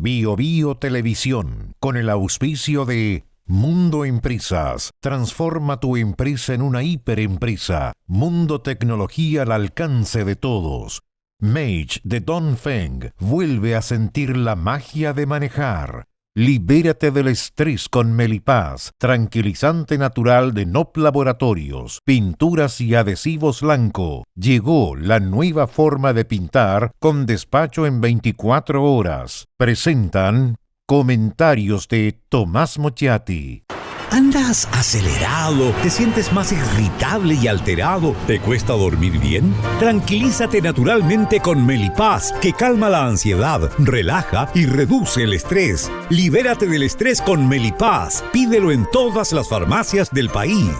Bio Bio Televisión, con el auspicio de Mundo Empresas. Transforma tu empresa en una hiperempresa. Mundo Tecnología al alcance de todos. Mage de Dongfeng vuelve a sentir la magia de manejar. Libérate del estrés con Melipaz, tranquilizante natural de NOP Laboratorios, pinturas y adhesivos Lanco. Llegó la nueva forma de pintar con despacho en 24 horas. Presentan comentarios de Tomás Mochiati. ¿Andas acelerado? ¿Te sientes más irritable y alterado? ¿Te cuesta dormir bien? Tranquilízate naturalmente con Melipaz, que calma la ansiedad, relaja y reduce el estrés. Libérate del estrés con Melipaz. Pídelo en todas las farmacias del país.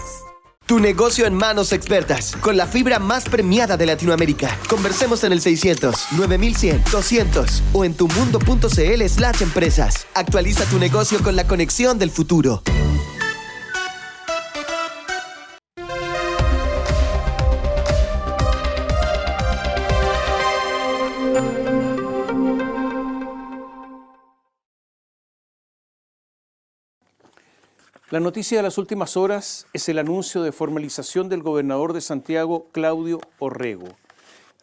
Tu negocio en manos expertas, con la fibra más premiada de Latinoamérica. Conversemos en el 600-9100-200 o en tumundo.cl/empresas. Actualiza tu negocio con la conexión del futuro. La noticia de las últimas horas es el anuncio de formalización del gobernador de Santiago, Claudio Orrego.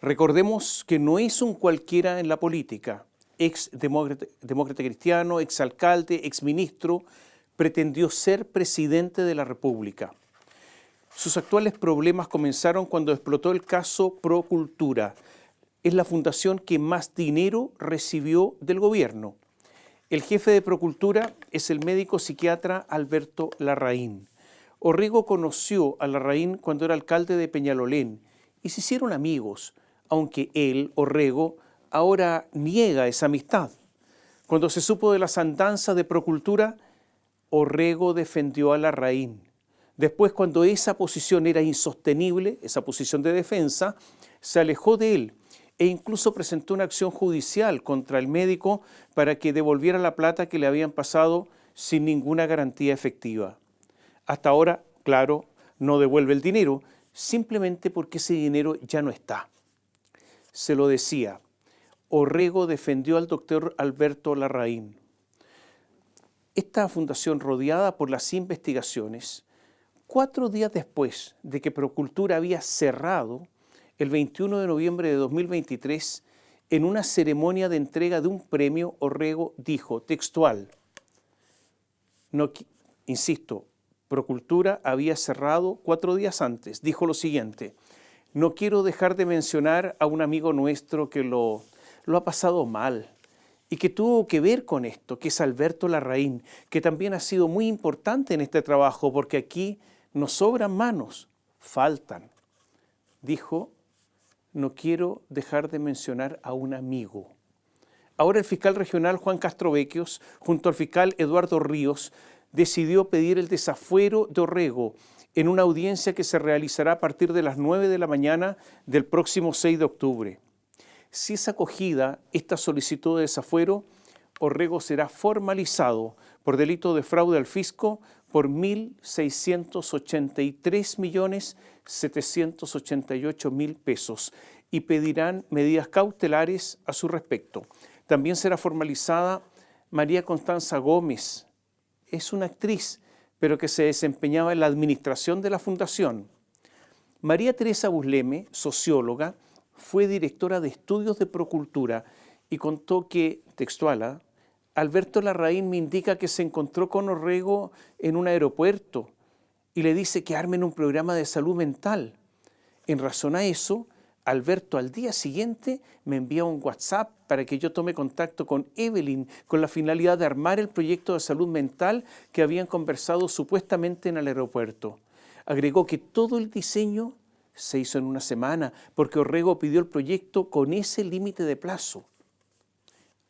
Recordemos que no es un cualquiera en la política. Ex demócrata cristiano, ex alcalde, ex ministro, pretendió ser presidente de la República. Sus actuales problemas comenzaron cuando explotó el caso Procultura. Es la fundación que más dinero recibió del gobierno. El jefe de Procultura es el médico psiquiatra Alberto Larraín. Orrego conoció a Larraín cuando era alcalde de Peñalolén y se hicieron amigos, aunque él, Orrego, ahora niega esa amistad. Cuando se supo de las andanzas de Procultura, Orrego defendió a Larraín. Después, cuando esa posición era insostenible, esa posición de defensa, se alejó de él e incluso presentó una acción judicial contra el médico para que devolviera la plata que le habían pasado sin ninguna garantía efectiva. Hasta ahora, claro, no devuelve el dinero, simplemente porque ese dinero ya no está. Se lo decía, Orrego defendió al doctor Alberto Larraín. Esta fundación, rodeada por las investigaciones, 4 días después de que Procultura había cerrado, el 21 de noviembre de 2023, en una ceremonia de entrega de un premio, Orrego dijo, textual, insisto, Procultura había cerrado 4 días antes, dijo lo siguiente, no quiero dejar de mencionar a un amigo nuestro que lo ha pasado mal y que tuvo que ver con esto, que es Alberto Larraín, que también ha sido muy importante en este trabajo, porque aquí nos sobran manos, faltan. Dijo, no quiero dejar de mencionar a un amigo. Ahora el fiscal regional Juan Castrovecchios, junto al fiscal Eduardo Ríos, decidió pedir el desafuero de Orrego en una audiencia que se realizará a partir de las 9 de la mañana del próximo 6 de octubre. Si es acogida esta solicitud de desafuero, Orrego será formalizado por delito de fraude al fisco por 1.683.788.000 pesos y pedirán medidas cautelares a su respecto. También será formalizada María Constanza Gómez. Es una actriz, pero que se desempeñaba en la administración de la fundación. María Teresa Busleme, socióloga, fue directora de estudios de Procultura y contó que, textual, Alberto Larraín me indica que se encontró con Orrego en un aeropuerto y le dice que armen un programa de salud mental. En razón a eso, Alberto al día siguiente me envía un WhatsApp para que yo tome contacto con Evelyn con la finalidad de armar el proyecto de salud mental que habían conversado supuestamente en el aeropuerto. Agregó que todo el diseño se hizo en una semana porque Orrego pidió el proyecto con ese límite de plazo.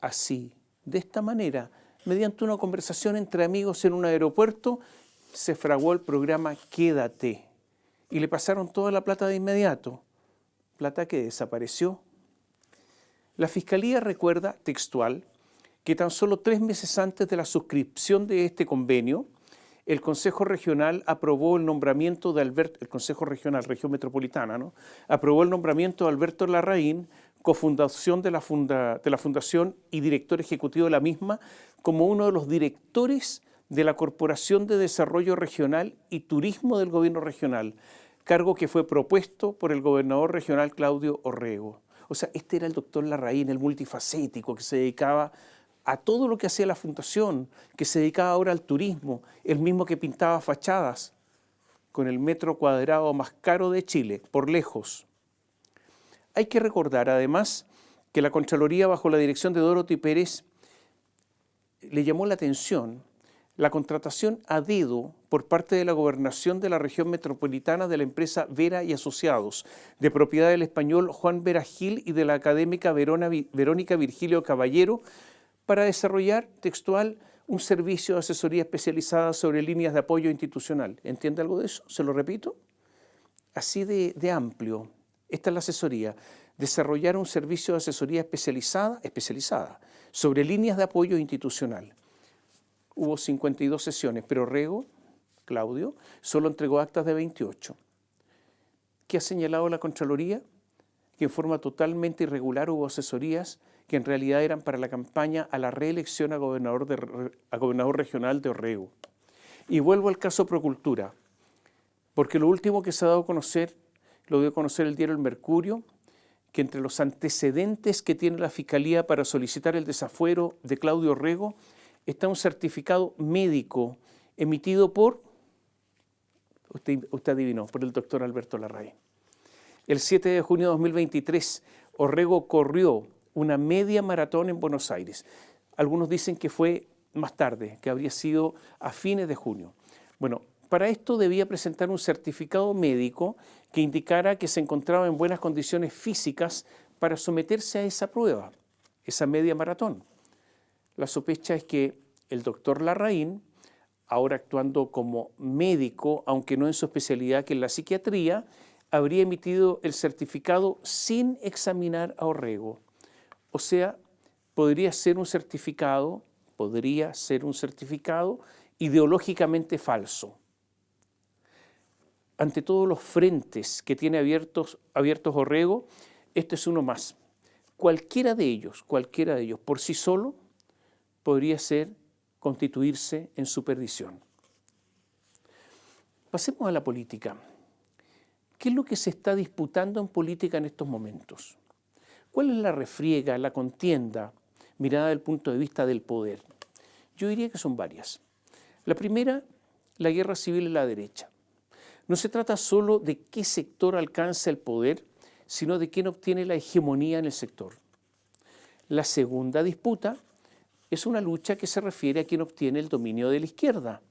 Así, de esta manera, mediante una conversación entre amigos en un aeropuerto, se fraguó el programa Quédate y le pasaron toda la plata de inmediato, plata que desapareció. La Fiscalía recuerda, textual, que tan solo 3 meses antes de la suscripción de este convenio, el Consejo Regional aprobó el nombramiento de Región Metropolitana, aprobó el nombramiento de Alberto Larraín cofundación de la Fundación y director ejecutivo de la misma, como uno de los directores de la Corporación de Desarrollo Regional y Turismo del Gobierno Regional, cargo que fue propuesto por el gobernador regional Claudio Orrego. O sea, este era el doctor Larraín, el multifacético, que se dedicaba a todo lo que hacía la fundación, que se dedicaba ahora al turismo, el mismo que pintaba fachadas, con el metro cuadrado más caro de Chile, por lejos. Hay que recordar, además, que la Contraloría, bajo la dirección de Dorothy Pérez, le llamó la atención la contratación a dedo por parte de la Gobernación de la región metropolitana de la empresa Vera y Asociados, de propiedad del español Juan Vera Gil y de la académica Verónica Virgilio Caballero, para desarrollar, textual, un servicio de asesoría especializada sobre líneas de apoyo institucional. ¿Entiende algo de eso? Se lo repito. Así de amplio. Esta es la asesoría. Desarrollar un servicio de asesoría especializada sobre líneas de apoyo institucional. Hubo 52 sesiones, pero Orrego, Claudio, solo entregó actas de 28. ¿Qué ha señalado la Contraloría? Que en forma totalmente irregular hubo asesorías que en realidad eran para la campaña a la reelección a gobernador regional de Orrego. Y vuelvo al caso Procultura, porque lo último que se ha dado a conocer, lo dio a conocer el diario El Mercurio, que entre los antecedentes que tiene la Fiscalía para solicitar el desafuero de Claudio Orrego está un certificado médico emitido por, usted adivinó, por el doctor Alberto Larraín. El 7 de junio de 2023, Orrego corrió una media maratón en Buenos Aires. Algunos dicen que fue más tarde, que habría sido a fines de junio. Bueno, para esto debía presentar un certificado médico que indicara que se encontraba en buenas condiciones físicas para someterse a esa prueba, esa media maratón. La sospecha es que el doctor Larraín, ahora actuando como médico, aunque no en su especialidad que es la psiquiatría, habría emitido el certificado sin examinar a Orrego. O sea, podría ser un certificado ideológicamente falso. Ante todos los frentes que tiene abiertos Orrego, este es uno más. Cualquiera de ellos, por sí solo, podría constituirse en su perdición. Pasemos a la política. ¿Qué es lo que se está disputando en política en estos momentos? ¿Cuál es la refriega, la contienda, mirada desde el punto de vista del poder? Yo diría que son varias. La primera, la guerra civil en la derecha. No se trata solo de qué sector alcanza el poder, sino de quién obtiene la hegemonía en el sector. La segunda disputa es una lucha que se refiere a quién obtiene el dominio de la izquierda.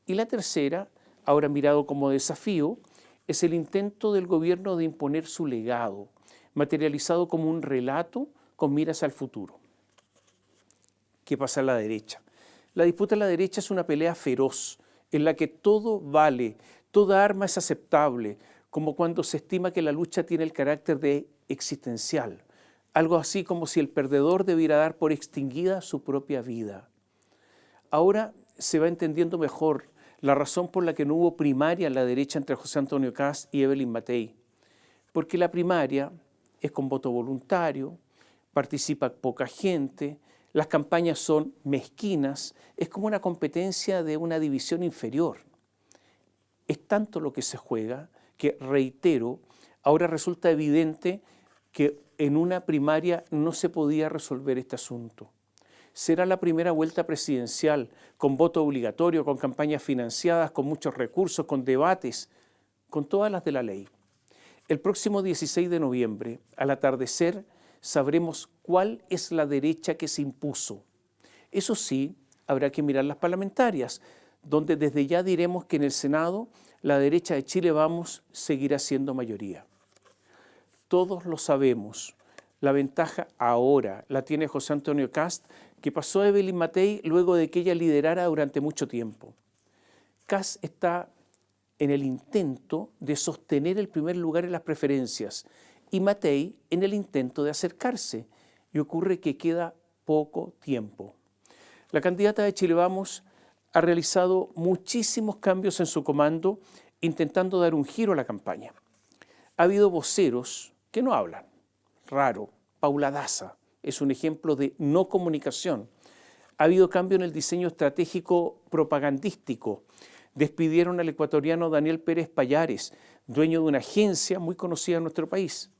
Y la tercera, ahora mirado como desafío, es el intento del gobierno de imponer su legado, materializado como un relato con miras al futuro. ¿Qué pasa en la derecha? La disputa en la derecha es una pelea feroz, en la que todo vale, toda arma es aceptable, como cuando se estima que la lucha tiene el carácter de existencial, algo así como si el perdedor debiera dar por extinguida su propia vida. Ahora se va entendiendo mejor la razón por la que no hubo primaria en la derecha entre José Antonio Kast y Evelyn Matei, porque la primaria es con voto voluntario, participa poca gente, las campañas son mezquinas, es como una competencia de una división inferior. Es tanto lo que se juega que, reitero, ahora resulta evidente que en una primaria no se podía resolver este asunto. Será la primera vuelta presidencial, con voto obligatorio, con campañas financiadas, con muchos recursos, con debates, con todas las de la ley. El próximo 16 de noviembre, al atardecer, sabremos cuál es la derecha que se impuso. Eso sí, habrá que mirar las parlamentarias, donde desde ya diremos que en el Senado la derecha de Chile Vamos seguirá siendo mayoría. Todos lo sabemos. La ventaja ahora la tiene José Antonio Kast, que pasó a Evelyn Matei luego de que ella liderara durante mucho tiempo. Kast está en el intento de sostener el primer lugar en las preferencias y Matei en el intento de acercarse, y ocurre que queda poco tiempo. La candidata de Chile Vamos ha realizado muchísimos cambios en su comando, intentando dar un giro a la campaña. Ha habido voceros que no hablan, raro, Paula Daza es un ejemplo de no comunicación. Ha habido cambio en el diseño estratégico propagandístico. Despidieron al ecuatoriano Daniel Pérez Payares, dueño de una agencia muy conocida en nuestro país.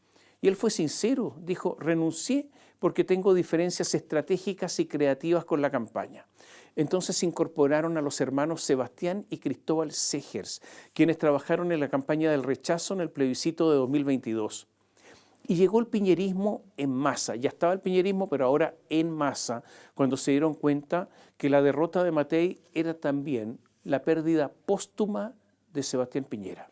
Y él fue sincero, dijo: renuncié porque tengo diferencias estratégicas y creativas con la campaña. Entonces incorporaron a los hermanos Sebastián y Cristóbal Segers, quienes trabajaron en la campaña del rechazo en el plebiscito de 2022. Y llegó el piñerismo en masa. Ya estaba el piñerismo, pero ahora en masa, cuando se dieron cuenta que la derrota de Matei era también la pérdida póstuma de Sebastián Piñera.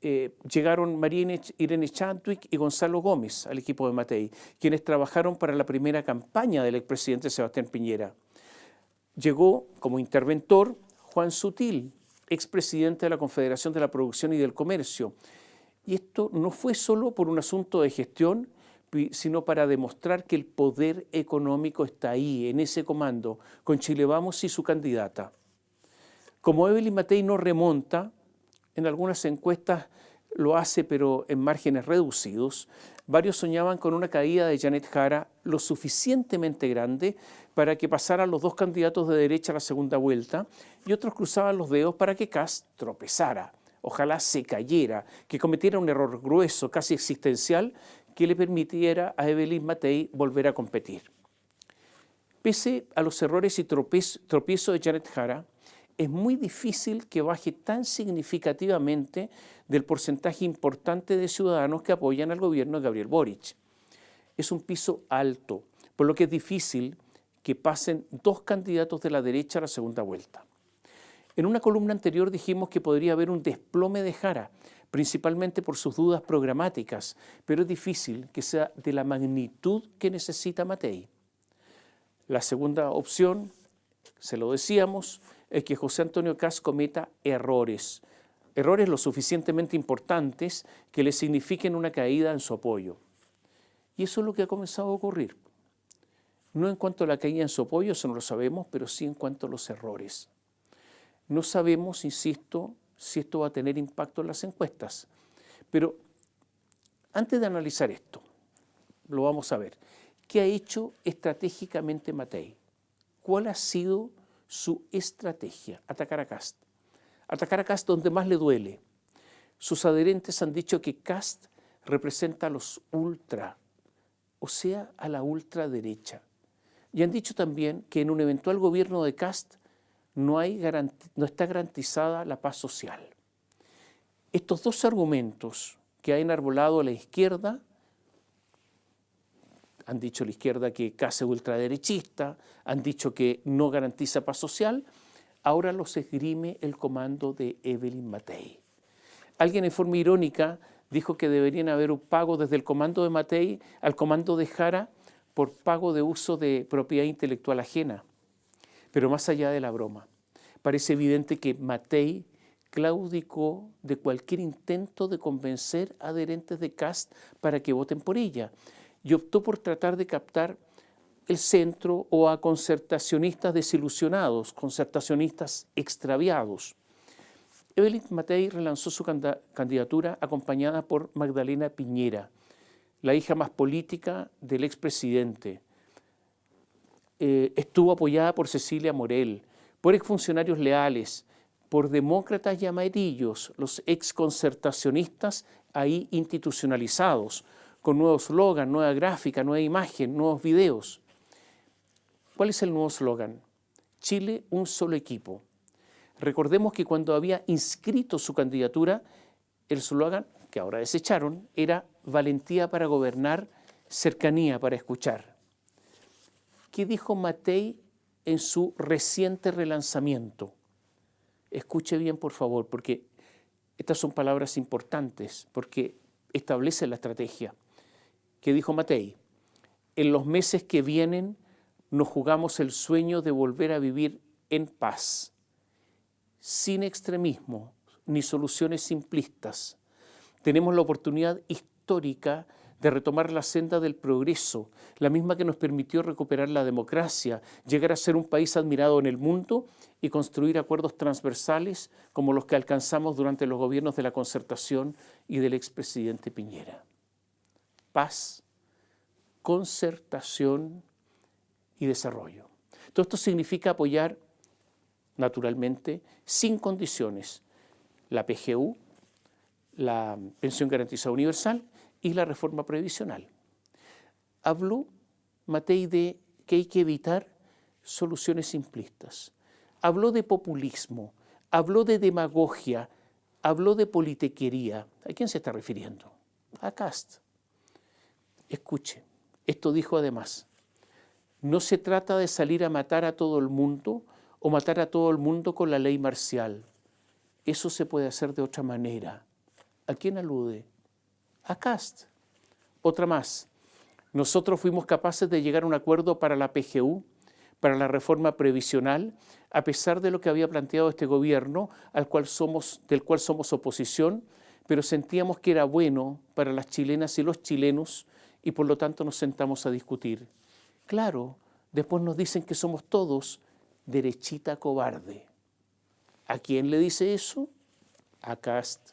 Llegaron María Irene Chadwick y Gonzalo Gómez al equipo de Matei, quienes trabajaron para la primera campaña del expresidente Sebastián Piñera. Llegó como interventor Juan Sutil, expresidente de la Confederación de la Producción y del Comercio. Y esto no fue solo por un asunto de gestión, sino para demostrar que el poder económico está ahí, en ese comando, con Chile Vamos y su candidata. Como Evelyn Matei no remonta, en algunas encuestas lo hace, pero en márgenes reducidos, varios soñaban con una caída de Janet Jara lo suficientemente grande para que pasaran los dos candidatos de derecha a la segunda vuelta, y otros cruzaban los dedos para que Kast tropezara, ojalá se cayera, que cometiera un error grueso, casi existencial, que le permitiera a Evelyn Matei volver a competir. Pese a los errores y tropiezos de Janet Jara, es muy difícil que baje tan significativamente del porcentaje importante de ciudadanos que apoyan al gobierno de Gabriel Boric. Es un piso alto, por lo que es difícil que pasen dos candidatos de la derecha a la segunda vuelta. En una columna anterior dijimos que podría haber un desplome de Jara, principalmente por sus dudas programáticas, pero es difícil que sea de la magnitud que necesita Matei. La segunda opción, se lo decíamos, es que José Antonio Kast cometa errores lo suficientemente importantes que le signifiquen una caída en su apoyo. Y eso es lo que ha comenzado a ocurrir. No en cuanto a la caída en su apoyo, eso no lo sabemos, pero sí en cuanto a los errores. No sabemos, insisto, si esto va a tener impacto en las encuestas. Pero antes de analizar esto, lo vamos a ver. ¿Qué ha hecho estratégicamente Matei? ¿Cuál ha sido su estrategia? Atacar a Kast. Atacar a Kast donde más le duele. Sus adherentes han dicho que Kast representa a los ultra, o sea, a la ultraderecha. Y han dicho también que en un eventual gobierno de Kast no está garantizada la paz social. Estos dos argumentos que ha enarbolado a la izquierda, han dicho la izquierda que Kast es ultraderechista, han dicho que no garantiza paz social, ahora los esgrime el comando de Evelyn Matei. Alguien en forma irónica dijo que deberían haber un pago desde el comando de Matei al comando de Jara por pago de uso de propiedad intelectual ajena. Pero más allá de la broma, parece evidente que Matei claudicó de cualquier intento de convencer a adherentes de Kast para que voten por ella y optó por tratar de captar el centro o a concertacionistas desilusionados, concertacionistas extraviados. Evelyn Matei relanzó su candidatura acompañada por Magdalena Piñera, la hija más política del expresidente. Estuvo apoyada por Cecilia Morel, por exfuncionarios leales, por demócratas y amarillos, los exconcertacionistas ahí institucionalizados, con nuevo eslogan, nueva gráfica, nueva imagen, nuevos videos. ¿Cuál es el nuevo eslogan? Chile, un solo equipo. Recordemos que cuando había inscrito su candidatura, el eslogan, que ahora desecharon, era valentía para gobernar, cercanía para escuchar. ¿Qué dijo Matei en su reciente relanzamiento? Escuche bien, por favor, porque estas son palabras importantes, porque establecen la estrategia. ¿Qué dijo Matei? En los meses que vienen nos jugamos el sueño de volver a vivir en paz, sin extremismo ni soluciones simplistas. Tenemos la oportunidad histórica de retomar la senda del progreso, la misma que nos permitió recuperar la democracia, llegar a ser un país admirado en el mundo y construir acuerdos transversales como los que alcanzamos durante los gobiernos de la Concertación y del expresidente Piñera. Paz, concertación y desarrollo. Todo esto significa apoyar, naturalmente, sin condiciones, la PGU, la Pensión Garantizada Universal y la reforma previsional. Habló Matei de que hay que evitar soluciones simplistas. Habló de populismo, habló de demagogia, habló de politiquería. ¿A quién se está refiriendo? A Kast. Escuche, esto dijo además: no se trata de salir a matar a todo el mundo o matar a todo el mundo con la ley marcial. Eso se puede hacer de otra manera. ¿A quién alude? A Kast. Otra más. Nosotros fuimos capaces de llegar a un acuerdo para la PGU, para la reforma previsional, a pesar de lo que había planteado este gobierno, del cual somos oposición, pero sentíamos que era bueno para las chilenas y los chilenos y por lo tanto nos sentamos a discutir. Claro, después nos dicen que somos todos derechita cobarde. ¿A quién le dice eso? A Kast.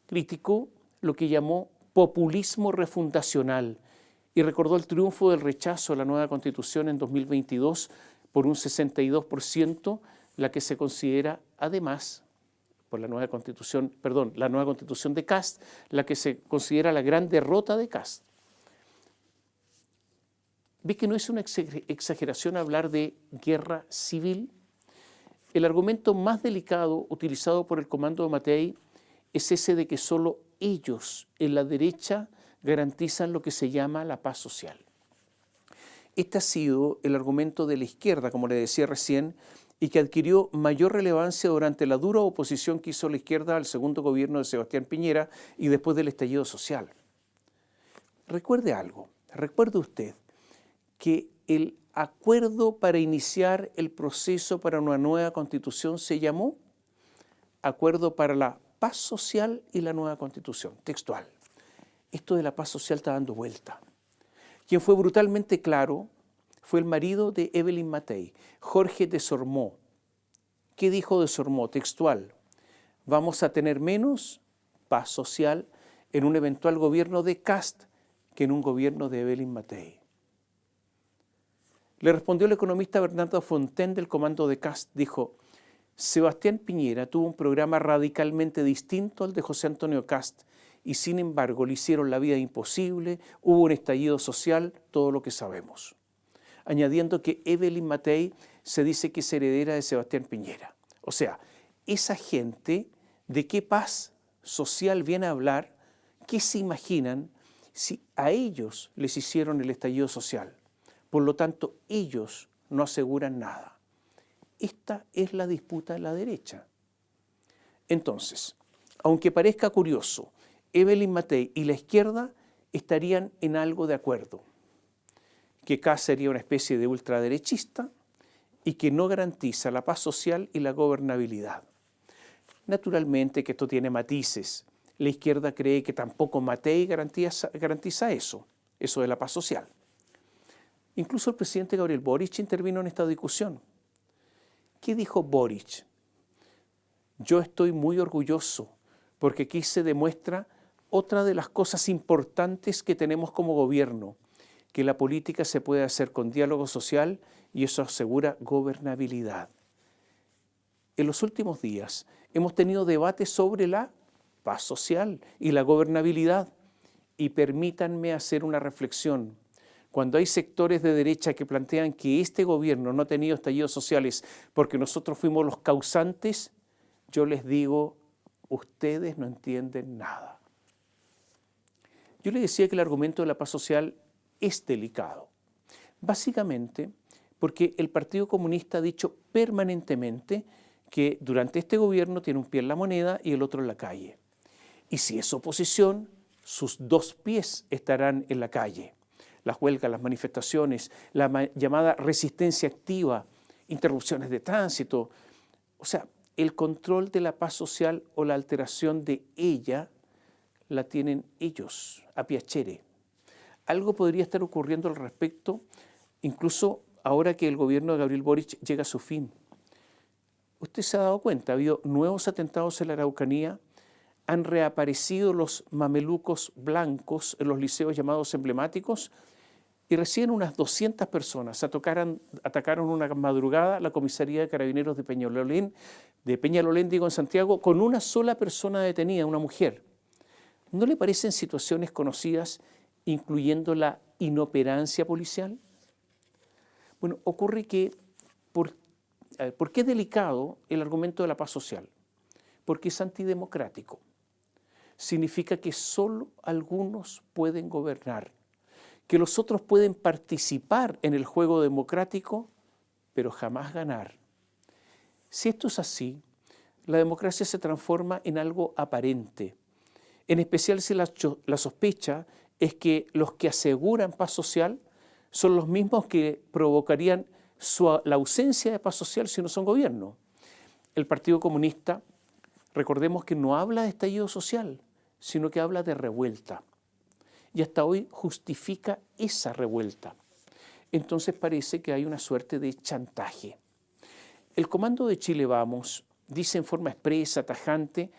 Criticó lo que llamó populismo refundacional y recordó el triunfo del rechazo a la nueva Constitución en 2022 por un 62%, la que se considera además, por la nueva Constitución de Kast, la que se considera la gran derrota de Kast. ¿Ve que no es una exageración hablar de guerra civil? El argumento más delicado utilizado por el comando de Matei es ese de que solo ellos, en la derecha, garantizan lo que se llama la paz social. Este ha sido el argumento de la izquierda, como le decía recién, y que adquirió mayor relevancia durante la dura oposición que hizo la izquierda al segundo gobierno de Sebastián Piñera y después del estallido social. Recuerde algo, recuerde usted que el acuerdo para iniciar el proceso para una nueva Constitución se llamó Acuerdo para la Paz Social y la Nueva Constitución, textual. Esto de la paz social está dando vuelta. Quien fue brutalmente claro fue el marido de Evelyn Matei, Jorge Desormeaux. ¿Qué dijo Desormeaux? Textual: vamos a tener menos paz social en un eventual gobierno de Kast que en un gobierno de Evelyn Matei. Le respondió el economista Bernardo Fontaine del comando de Kast. Dijo: Sebastián Piñera tuvo un programa radicalmente distinto al de José Antonio Kast y sin embargo le hicieron la vida imposible, hubo un estallido social, todo lo que sabemos. Añadiendo que Evelyn Matei se dice que es heredera de Sebastián Piñera. O sea, esa gente, ¿de qué paz social viene a hablar? ¿Qué se imaginan si a ellos les hicieron el estallido social? Por lo tanto, ellos no aseguran nada. Esta es la disputa de la derecha. Entonces, aunque parezca curioso, Evelyn Matei y la izquierda estarían en algo de acuerdo. Que Kast sería una especie de ultraderechista y que no garantiza la paz social y la gobernabilidad. Naturalmente que esto tiene matices. La izquierda cree que tampoco Matei garantiza eso de la paz social. Incluso el presidente Gabriel Boric intervino en esta discusión. ¿Qué dijo Boric? Yo estoy muy orgulloso porque aquí se demuestra otra de las cosas importantes que tenemos como gobierno, que la política se puede hacer con diálogo social y eso asegura gobernabilidad. En los últimos días hemos tenido debates sobre la paz social y la gobernabilidad y permítanme hacer una reflexión. Cuando hay sectores de derecha que plantean que este gobierno no ha tenido estallidos sociales porque nosotros fuimos los causantes, yo les digo, ustedes no entienden nada. Yo les decía que el argumento de la paz social es delicado, básicamente porque el Partido Comunista ha dicho permanentemente que durante este gobierno tiene un pie en la moneda y el otro en la calle. Y si es oposición, sus dos pies estarán en la calle. Las huelgas, las manifestaciones, la llamada resistencia activa, interrupciones de tránsito. O sea, el control de la paz social o la alteración de ella la tienen ellos, a piacere. Algo podría estar ocurriendo al respecto, incluso ahora que el gobierno de Gabriel Boric llega a su fin. Usted se ha dado cuenta, ha habido nuevos atentados en la Araucanía, han reaparecido los mamelucos blancos en los liceos llamados emblemáticos y recién unas 200 personas atacaron una madrugada la comisaría de Carabineros de Peñalolén, en Santiago, con una sola persona detenida, una mujer. ¿No le parecen situaciones conocidas, incluyendo la inoperancia policial? Bueno, ocurre que, ¿por qué es delicado el argumento de la paz social? Porque es antidemocrático. Significa que solo algunos pueden gobernar, que los otros pueden participar en el juego democrático, pero jamás ganar. Si esto es así, la democracia se transforma en algo aparente, en especial si la sospecha es que los que aseguran paz social son los mismos que provocarían la ausencia de paz social si no son gobierno. El Partido Comunista, recordemos que no habla de estallido social, sino que habla de revuelta. Y hasta hoy justifica esa revuelta. Entonces parece que hay una suerte de chantaje. El Comando de Chile Vamos dice en forma expresa, tajante,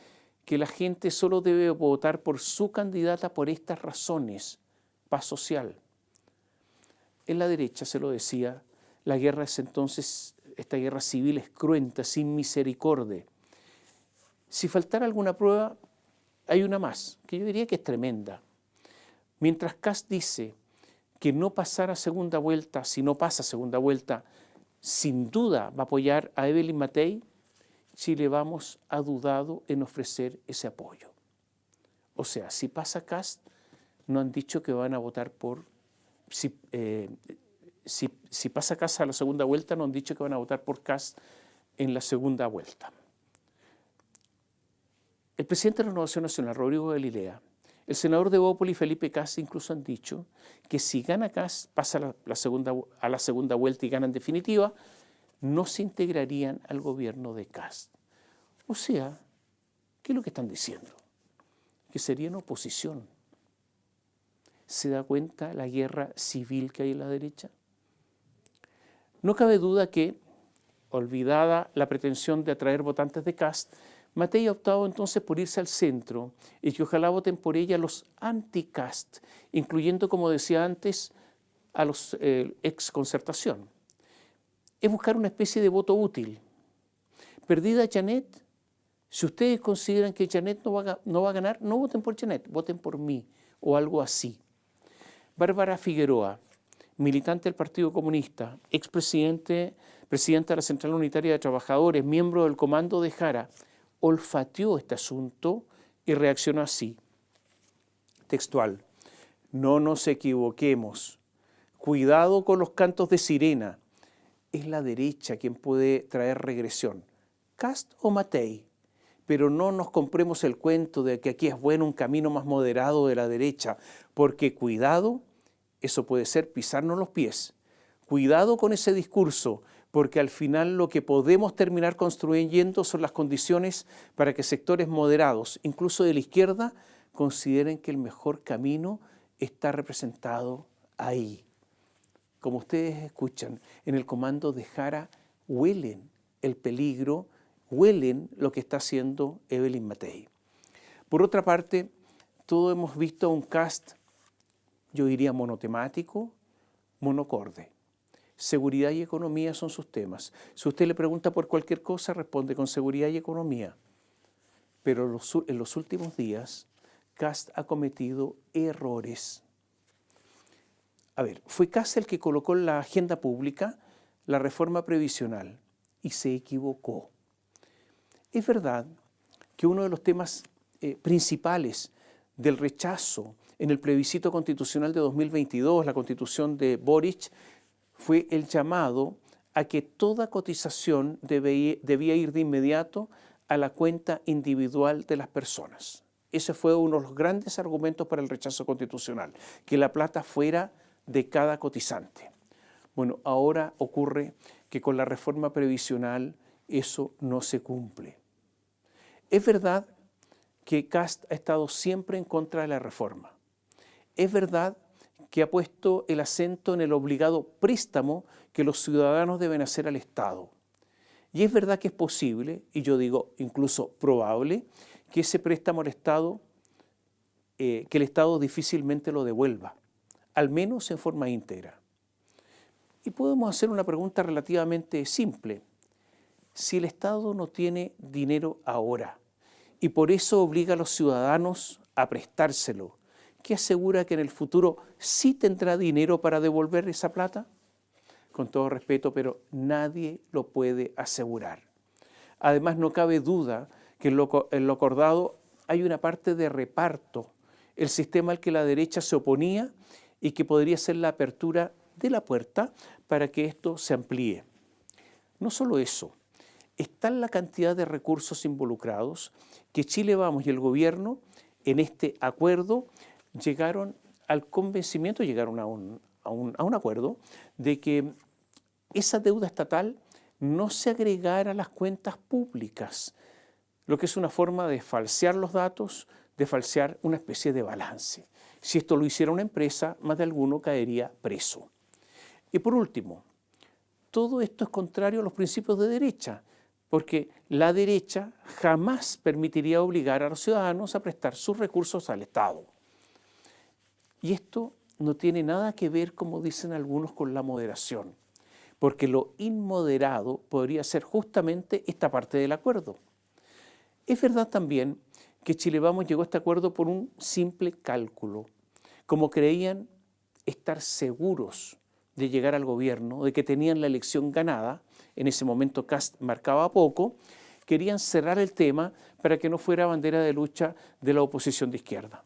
que la gente solo debe votar por su candidata por estas razones: paz social. En la derecha se lo decía, la guerra es entonces, esta guerra civil es cruenta, sin misericordia. Si faltara alguna prueba, hay una más, que yo diría que es tremenda. Mientras Kast dice que no pasará segunda vuelta, si no pasa segunda vuelta, sin duda va a apoyar a Evelyn Matei, Chile Vamos ha dudado en ofrecer ese apoyo. O sea, si pasa Kast, no han dicho que van a votar por... Si pasa Kast a la segunda vuelta, no han dicho que van a votar por Kast en la segunda vuelta. El presidente de la Renovación Nacional, Rodrigo Galilea, el senador de Bópoli, Felipe Kast, incluso han dicho que si gana Kast, pasa a la segunda vuelta y gana en definitiva, no se integrarían al gobierno de Kast. O sea, ¿qué es lo que están diciendo? Que serían oposición. ¿Se da cuenta la guerra civil que hay en la derecha? No cabe duda que, olvidada la pretensión de atraer votantes de Kast, Matei ha optado entonces por irse al centro y que ojalá voten por ella los anti-Kast, incluyendo, como decía antes, a los ex-concertación. Es buscar una especie de voto útil. Perdida Janet, si ustedes consideran que Janet no va a ganar, no voten por Janet, voten por mí, o algo así. Bárbara Figueroa, militante del Partido Comunista, presidenta de la Central Unitaria de Trabajadores, miembro del Comando de Jara, olfateó este asunto y reaccionó así. Textual: no nos equivoquemos, cuidado con los cantos de sirena. Es la derecha quien puede traer regresión, Kast o Matei, pero no nos compremos el cuento de que aquí es bueno un camino más moderado de la derecha, porque cuidado, eso puede ser pisarnos los pies. Cuidado con ese discurso, porque al final lo que podemos terminar construyendo son las condiciones para que sectores moderados, incluso de la izquierda, consideren que el mejor camino está representado ahí. Como ustedes escuchan, en el Comando de Jara huelen el peligro, huelen lo que está haciendo Evelyn Matei. Por otra parte, todos hemos visto un Kast, yo diría monotemático, monocorde. Seguridad y economía son sus temas. Si usted le pregunta por cualquier cosa, responde con seguridad y economía. Pero en los últimos días, Kast ha cometido errores. A ver, fue Kast el que colocó en la agenda pública la reforma previsional y se equivocó. Es verdad que uno de los temas principales del rechazo en el plebiscito constitucional de 2022, la constitución de Boric, fue el llamado a que toda cotización debía ir de inmediato a la cuenta individual de las personas. Ese fue uno de los grandes argumentos para el rechazo constitucional, que la plata fuera de cada cotizante. Bueno, ahora ocurre que con la reforma previsional eso no se cumple. Es verdad que Kast ha estado siempre en contra de la reforma. Es verdad que ha puesto el acento en el obligado préstamo que los ciudadanos deben hacer al Estado. Y es verdad que es posible, y yo digo incluso probable, que ese préstamo al Estado, que el Estado difícilmente lo devuelva, al menos en forma íntegra. Y podemos hacer una pregunta relativamente simple. Si el Estado no tiene dinero ahora y por eso obliga a los ciudadanos a prestárselo, ¿qué asegura que en el futuro sí tendrá dinero para devolver esa plata? Con todo respeto, pero nadie lo puede asegurar. Además, no cabe duda que en lo acordado hay una parte de reparto, el sistema al que la derecha se oponía y que podría ser la apertura de la puerta para que esto se amplíe. No solo eso, está la cantidad de recursos involucrados que Chile Vamos y el gobierno en este acuerdo llegaron al convencimiento, llegaron a un acuerdo de que esa deuda estatal no se agregara a las cuentas públicas, lo que es una forma de falsear los datos, de falsear una especie de balance. Si esto lo hiciera una empresa, más de alguno caería preso. Y por último, todo esto es contrario a los principios de derecha, porque la derecha jamás permitiría obligar a los ciudadanos a prestar sus recursos al Estado. Y esto no tiene nada que ver, como dicen algunos, con la moderación, porque lo inmoderado podría ser justamente esta parte del acuerdo. Es verdad también que Chile Vamos llegó a este acuerdo por un simple cálculo, como creían estar seguros de llegar al gobierno, de que tenían la elección ganada. En ese momento Kast marcaba poco, querían cerrar el tema para que no fuera bandera de lucha de la oposición de izquierda.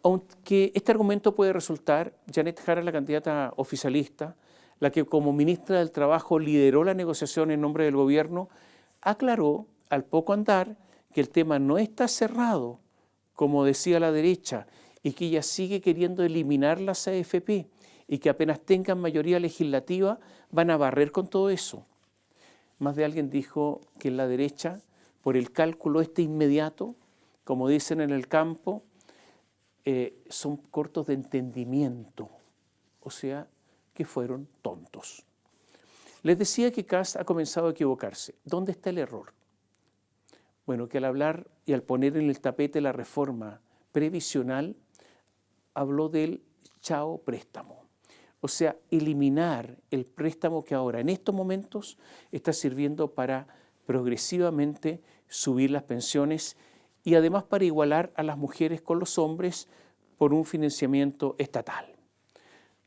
Aunque este argumento puede resultar, Janet Jara, la candidata oficialista, la que como ministra del Trabajo lideró la negociación en nombre del gobierno, aclaró al poco andar que el tema no está cerrado, como decía la derecha, y que ella sigue queriendo eliminar las AFP y que apenas tengan mayoría legislativa van a barrer con todo eso. Más de alguien dijo que en la derecha, por el cálculo inmediato, como dicen en el campo, son cortos de entendimiento, o sea, que fueron tontos. Les decía que Kast ha comenzado a equivocarse. ¿Dónde está el error? Bueno, que al hablar y al poner en el tapete la reforma previsional, habló del chao préstamo. O sea, eliminar el préstamo que ahora en estos momentos está sirviendo para progresivamente subir las pensiones y además para igualar a las mujeres con los hombres por un financiamiento estatal.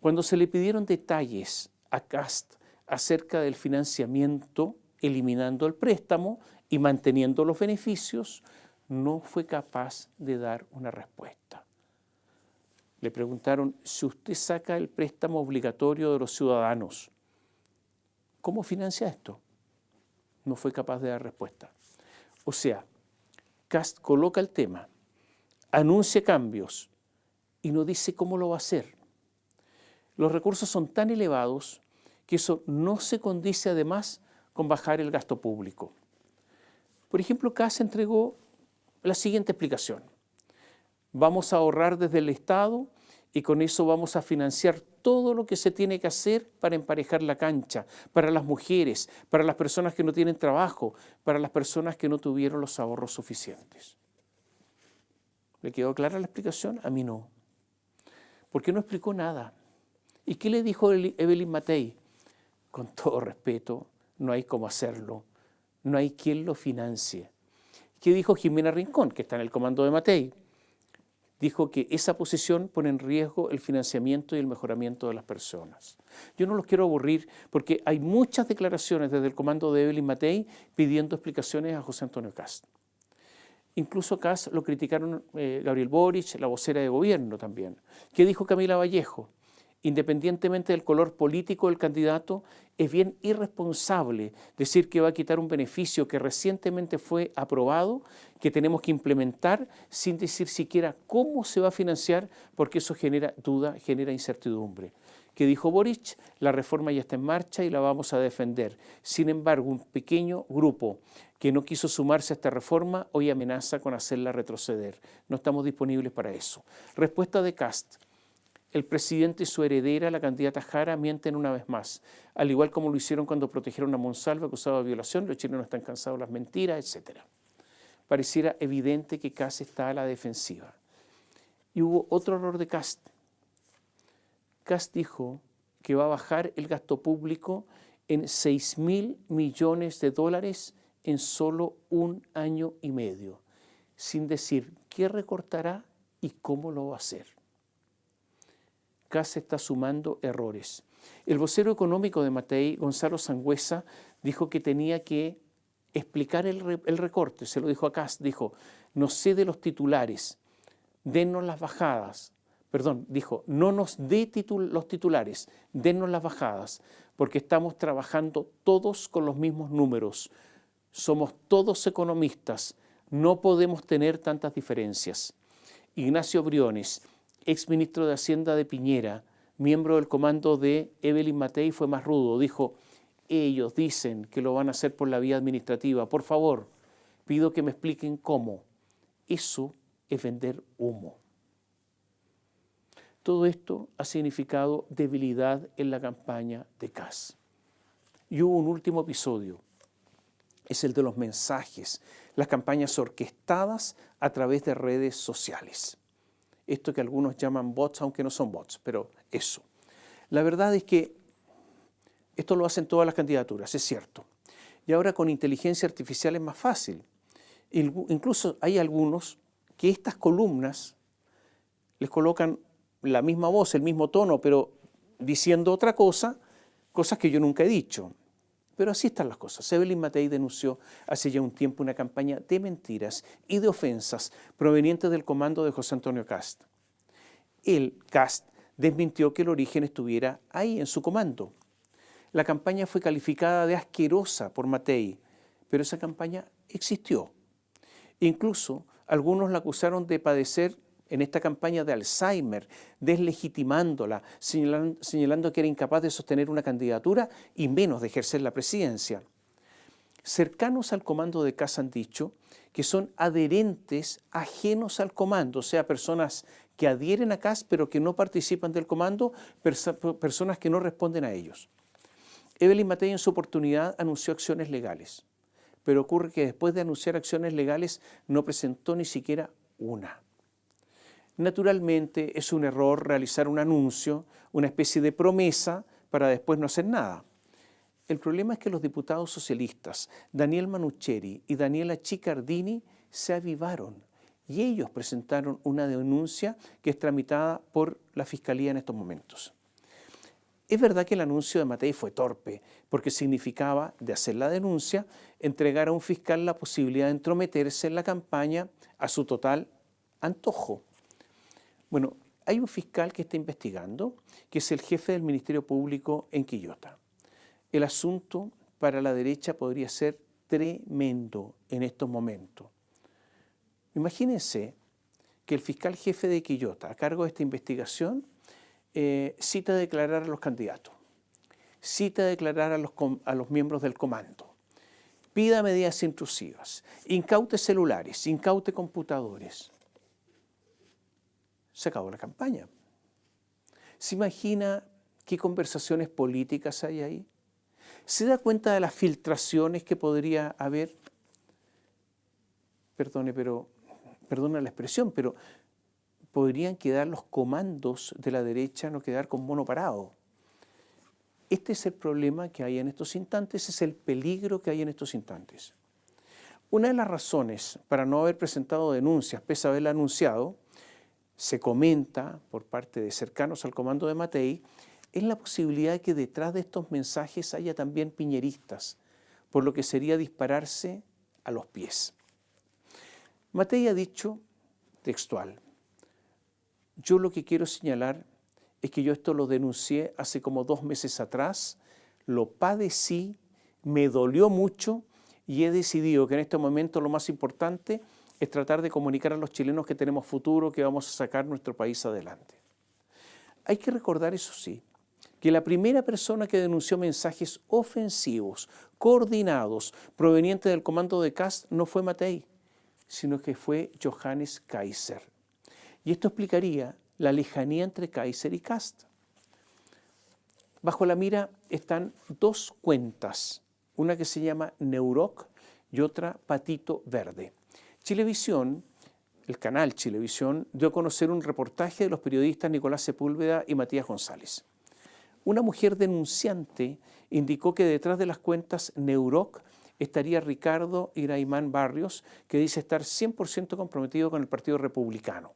Cuando se le pidieron detalles a Kast acerca del financiamiento, eliminando el préstamo y manteniendo los beneficios, no fue capaz de dar una respuesta. Le preguntaron, si usted saca el préstamo obligatorio de los ciudadanos, ¿cómo financia esto? No fue capaz de dar respuesta. O sea, Kast coloca el tema, anuncia cambios y no dice cómo lo va a hacer. Los recursos son tan elevados que eso no se condice además con bajar el gasto público. Por ejemplo, Kast entregó la siguiente explicación. Vamos a ahorrar desde el Estado y con eso vamos a financiar todo lo que se tiene que hacer para emparejar la cancha, para las mujeres, para las personas que no tienen trabajo, para las personas que no tuvieron los ahorros suficientes. ¿Le quedó clara la explicación? A mí no. Porque no explicó nada. ¿Y qué le dijo Evelyn Matei? Con todo respeto, no hay cómo hacerlo. No hay quien lo financie. ¿Qué dijo Jimena Rincón, que está en el comando de Matei? Dijo que esa posición pone en riesgo el financiamiento y el mejoramiento de las personas. Yo no los quiero aburrir porque hay muchas declaraciones desde el comando de Evelyn Matei pidiendo explicaciones a José Antonio Kast. Incluso a Kast lo criticaron Gabriel Boric, la vocera de gobierno también. ¿Qué dijo Camila Vallejo? Independientemente del color político del candidato, es bien irresponsable decir que va a quitar un beneficio que recientemente fue aprobado, que tenemos que implementar sin decir siquiera cómo se va a financiar, porque eso genera duda, genera incertidumbre. ¿Qué dijo Boric? La reforma ya está en marcha y la vamos a defender. Sin embargo, un pequeño grupo que no quiso sumarse a esta reforma hoy amenaza con hacerla retroceder. No estamos disponibles para eso. Respuesta de Kast. El presidente y su heredera, la candidata Jara, mienten una vez más, al igual como lo hicieron cuando protegieron a Monsalve acusado de violación. Los chilenos están cansados de las mentiras, etc. pareciera evidente que Kast está a la defensiva. Y hubo otro error de Kast. Kast dijo que va a bajar el gasto público en $6.000 millones en solo un año y medio, sin decir qué recortará y cómo lo va a hacer. Kast está sumando errores. El vocero económico de Matei, Gonzalo Sangüesa, dijo que tenía que explicar el recorte. Se lo dijo a Kast, dijo, no sé de los titulares, dennos las bajadas. Perdón, dijo, no nos dé los titulares, dennos las bajadas, porque estamos trabajando todos con los mismos números. Somos todos economistas, no podemos tener tantas diferencias. Ignacio Briones, exministro de Hacienda de Piñera, miembro del comando de Evelyn Matei, fue más rudo. Dijo, ellos dicen que lo van a hacer por la vía administrativa. Por favor, pido que me expliquen cómo. Eso es vender humo. Todo esto ha significado debilidad en la campaña de Kast. Y hubo un último episodio, es el de los mensajes, las campañas orquestadas a través de redes sociales. Esto que algunos llaman bots, aunque no son bots, pero eso. La verdad es que esto lo hacen todas las candidaturas, es cierto. Y ahora con inteligencia artificial es más fácil. Incluso hay algunos que estas columnas les colocan la misma voz, el mismo tono, pero diciendo otra cosa, cosas que yo nunca he dicho. Pero así están las cosas. Evelyn Matei denunció hace ya un tiempo una campaña de mentiras y de ofensas provenientes del comando de José Antonio Kast. Kast desmintió que el origen estuviera ahí, en su comando. La campaña fue calificada de asquerosa por Matei, pero esa campaña existió. Incluso algunos la acusaron de padecer en esta campaña de Alzheimer, deslegitimándola, señalando que era incapaz de sostener una candidatura y menos de ejercer la presidencia. Cercanos al comando de Kast han dicho que son adherentes ajenos al comando, o sea, personas que adhieren a Kast pero que no participan del comando, personas que no responden a ellos. Evelyn Matei en su oportunidad anunció acciones legales, pero ocurre que después de anunciar acciones legales no presentó ni siquiera una. Naturalmente es un error realizar un anuncio, una especie de promesa para después no hacer nada. El problema es que los diputados socialistas Daniel Manucheri y Daniela Chiccardini se avivaron y ellos presentaron una denuncia que es tramitada por la Fiscalía en estos momentos. Es verdad que el anuncio de Matei fue torpe, porque significaba, de hacer la denuncia, entregar a un fiscal la posibilidad de entrometerse en la campaña a su total antojo. Bueno, hay un fiscal que está investigando, que es el jefe del Ministerio Público en Quillota. El asunto para la derecha podría ser tremendo en estos momentos. Imagínense que el fiscal jefe de Quillota, a cargo de esta investigación, cita a declarar a los candidatos, cita a declarar a los miembros del comando, pida medidas intrusivas, incaute celulares, incaute computadores. Se acabó la campaña. ¿Se imagina qué conversaciones políticas hay ahí? ¿Se da cuenta de las filtraciones que podría haber? Perdona la expresión, pero podrían quedar los comandos de la derecha, no quedar con mono parado. Este es el problema que hay en estos instantes, es el peligro que hay en estos instantes. Una de las razones para no haber presentado denuncias, pese a haberla anunciado, se comenta por parte de cercanos al comando de Matei, es la posibilidad de que detrás de estos mensajes haya también piñeristas, por lo que sería dispararse a los pies. Matei ha dicho, textual, yo lo que quiero señalar es que yo esto lo denuncié hace como 2 meses atrás, lo padecí, me dolió mucho y he decidido que en este momento lo más importante es tratar de comunicar a los chilenos que tenemos futuro, que vamos a sacar nuestro país adelante. Hay que recordar, eso sí, que la primera persona que denunció mensajes ofensivos, coordinados, provenientes del comando de Kast, no fue Matei, sino que fue Johannes Kaiser. Y esto explicaría la lejanía entre Kaiser y Kast. Bajo la mira están 2 cuentas, una que se llama Neuroc y otra Patito Verde. Chilevisión, el canal Chilevisión, dio a conocer un reportaje de los periodistas Nicolás Sepúlveda y Matías González. Una mujer denunciante indicó que detrás de las cuentas Neuroc estaría Ricardo Iraimán Barrios, que dice estar 100% comprometido con el Partido Republicano.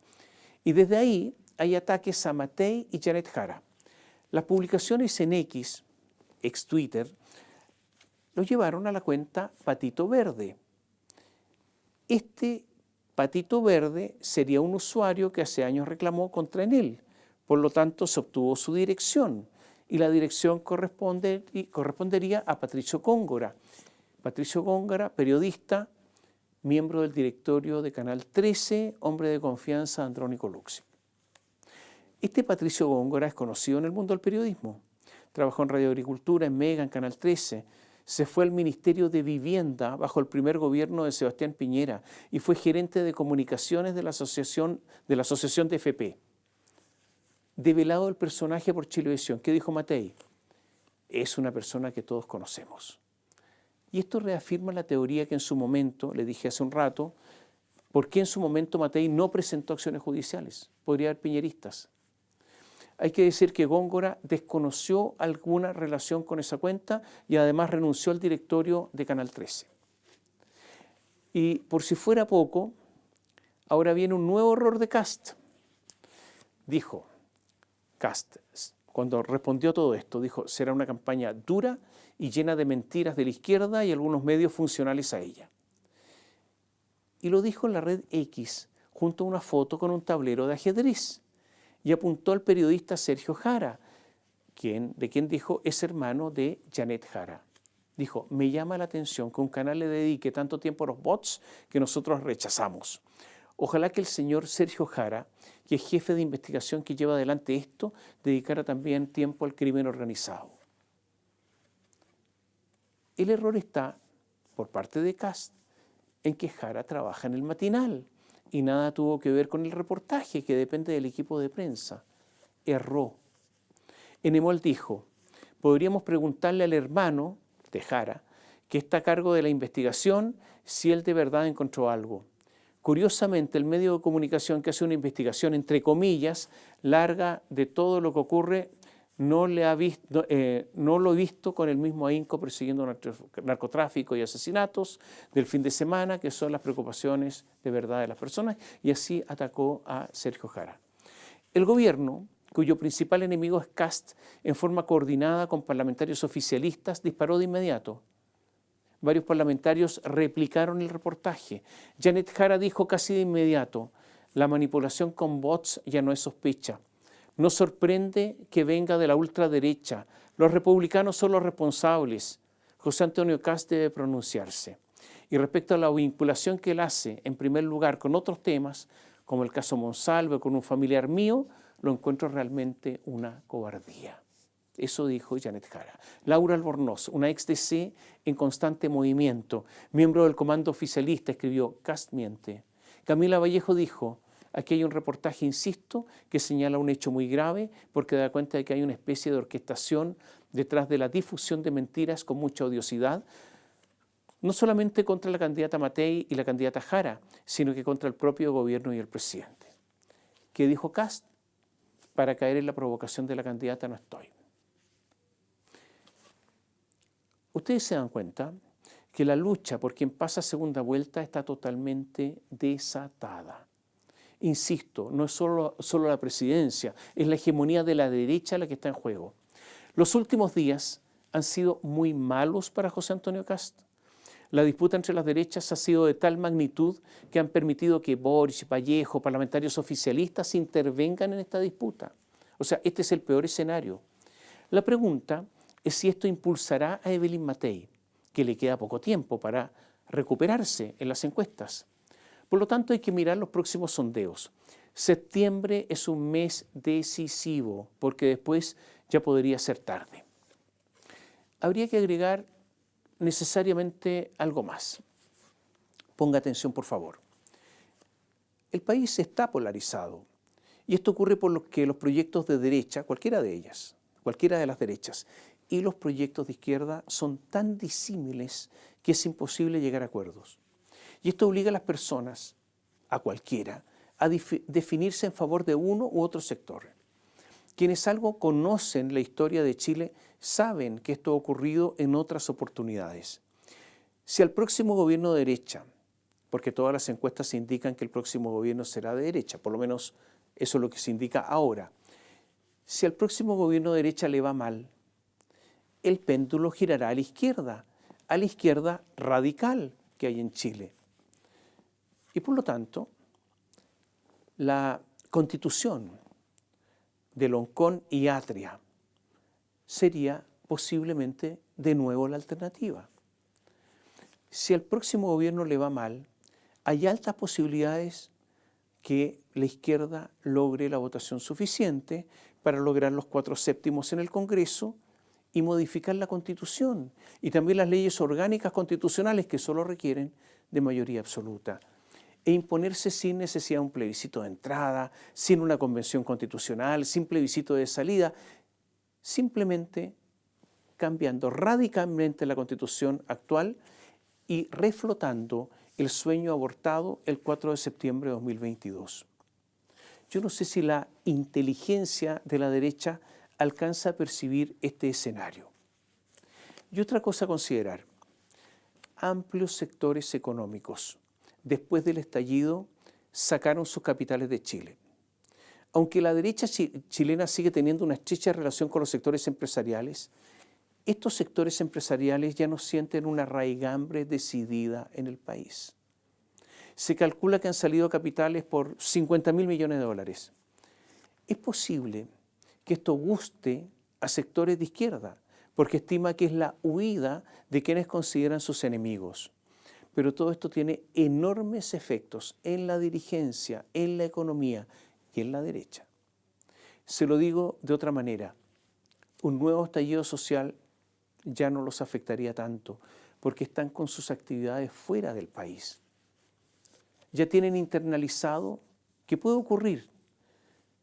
Y desde ahí hay ataques a Matei y Janet Jara. Las publicaciones en X, ex Twitter, lo llevaron a la cuenta Patito Verde. Este Patito Verde sería un usuario que hace años reclamó contra Enel, por lo tanto se obtuvo su dirección y la dirección correspondería a Patricio Góngora. Patricio Góngora, periodista, miembro del directorio de Canal 13, hombre de confianza de Andrónico Luxi. Este Patricio Góngora es conocido en el mundo del periodismo. Trabajó en Radio Agricultura, en Mega, en Canal 13. Se fue al Ministerio de Vivienda bajo el primer gobierno de Sebastián Piñera y fue gerente de comunicaciones de la asociación de FP. Develado el personaje por Chilevisión. ¿Qué dijo Matei? Es una persona que todos conocemos. Y esto reafirma la teoría que en su momento, le dije hace un rato, ¿por qué en su momento Matei no presentó acciones judiciales? Podría haber piñeristas. Hay que decir que Góngora desconoció alguna relación con esa cuenta y además renunció al directorio de Canal 13. Y por si fuera poco, ahora viene un nuevo error de Kast. Dijo Kast, cuando respondió todo esto, dijo, será una campaña dura y llena de mentiras de la izquierda y algunos medios funcionales a ella. Y lo dijo en la red X, junto a una foto con un tablero de ajedrez. Y apuntó al periodista Sergio Jara, de quien dijo es hermano de Janet Jara. Dijo, me llama la atención que un canal le dedique tanto tiempo a los bots que nosotros rechazamos. Ojalá que el señor Sergio Jara, que es jefe de investigación que lleva adelante esto, dedicara también tiempo al crimen organizado. El error está, por parte de Kast, en que Jara trabaja en el matinal y nada tuvo que ver con el reportaje, que depende del equipo de prensa. Erró. Enemol dijo, podríamos preguntarle al hermano de Jara, que está a cargo de la investigación, si él de verdad encontró algo. Curiosamente, el medio de comunicación que hace una investigación, entre comillas, larga de todo lo que ocurre, no lo he visto con el mismo ahínco persiguiendo narcotráfico y asesinatos del fin de semana, que son las preocupaciones de verdad de las personas, y así atacó a Sergio Jara. El gobierno, cuyo principal enemigo es Kast, en forma coordinada con parlamentarios oficialistas, disparó de inmediato. Varios parlamentarios replicaron el reportaje. Janet Jara dijo casi de inmediato, la manipulación con bots ya no es sospecha. No sorprende que venga de la ultraderecha. Los republicanos son los responsables. José Antonio Kast debe pronunciarse. Y respecto a la vinculación que él hace, en primer lugar, con otros temas, como el caso Monsalve o con un familiar mío, lo encuentro realmente una cobardía. Eso dijo Janet Jara. Laura Albornoz, una ex DC en constante movimiento, miembro del comando oficialista, escribió, Kast miente. Camila Vallejo dijo, aquí hay un reportaje, insisto, que señala un hecho muy grave porque da cuenta de que hay una especie de orquestación detrás de la difusión de mentiras con mucha odiosidad, no solamente contra la candidata Matei y la candidata Jara, sino que contra el propio gobierno y el presidente. ¿Qué dijo Kast? Para caer en la provocación de la candidata no estoy. Ustedes se dan cuenta que la lucha por quien pasa segunda vuelta está totalmente desatada. Insisto, no es solo la presidencia, es la hegemonía de la derecha la que está en juego. Los últimos días han sido muy malos para José Antonio Kast. La disputa entre las derechas ha sido de tal magnitud que han permitido que Boric, Vallejo, parlamentarios oficialistas intervengan en esta disputa. O sea, este es el peor escenario. La pregunta es si esto impulsará a Evelyn Matei, que le queda poco tiempo para recuperarse en las encuestas. Por lo tanto, hay que mirar los próximos sondeos. Septiembre es un mes decisivo, porque después ya podría ser tarde. Habría que agregar necesariamente algo más. Ponga atención, por favor. El país está polarizado, y esto ocurre por lo que los proyectos de derecha, cualquiera de las derechas, y los proyectos de izquierda son tan disímiles que es imposible llegar a acuerdos. Y esto obliga a las personas, a cualquiera, a definirse en favor de uno u otro sector. Quienes algo conocen la historia de Chile saben que esto ha ocurrido en otras oportunidades. Si al próximo gobierno de derecha, porque todas las encuestas indican que el próximo gobierno será de derecha, por lo menos eso es lo que se indica ahora, si al próximo gobierno de derecha le va mal, el péndulo girará a la izquierda radical que hay en Chile. Y por lo tanto, la Constitución de Loncón y Atria sería posiblemente de nuevo la alternativa. Si al próximo gobierno le va mal, hay altas posibilidades que la izquierda logre la votación suficiente para lograr los 4/7 en el Congreso y modificar la Constitución y también las leyes orgánicas constitucionales que solo requieren de mayoría absoluta e imponerse sin necesidad de un plebiscito de entrada, sin una convención constitucional, sin plebiscito de salida, simplemente cambiando radicalmente la Constitución actual y reflotando el sueño abortado el 4 de septiembre de 2022. Yo no sé si la inteligencia de la derecha alcanza a percibir este escenario. Y otra cosa a considerar, amplios sectores económicos, después del estallido, sacaron sus capitales de Chile. Aunque la derecha chilena sigue teniendo una estrecha relación con los sectores empresariales, estos sectores empresariales ya no sienten una raigambre decidida en el país. Se calcula que han salido capitales por 50.000 millones de dólares. Es posible que esto guste a sectores de izquierda, porque estima que es la huida de quienes consideran sus enemigos. Pero todo esto tiene enormes efectos en la dirigencia, en la economía y en la derecha. Se lo digo de otra manera, un nuevo estallido social ya no los afectaría tanto, porque están con sus actividades fuera del país. Ya tienen internalizado que puede ocurrir,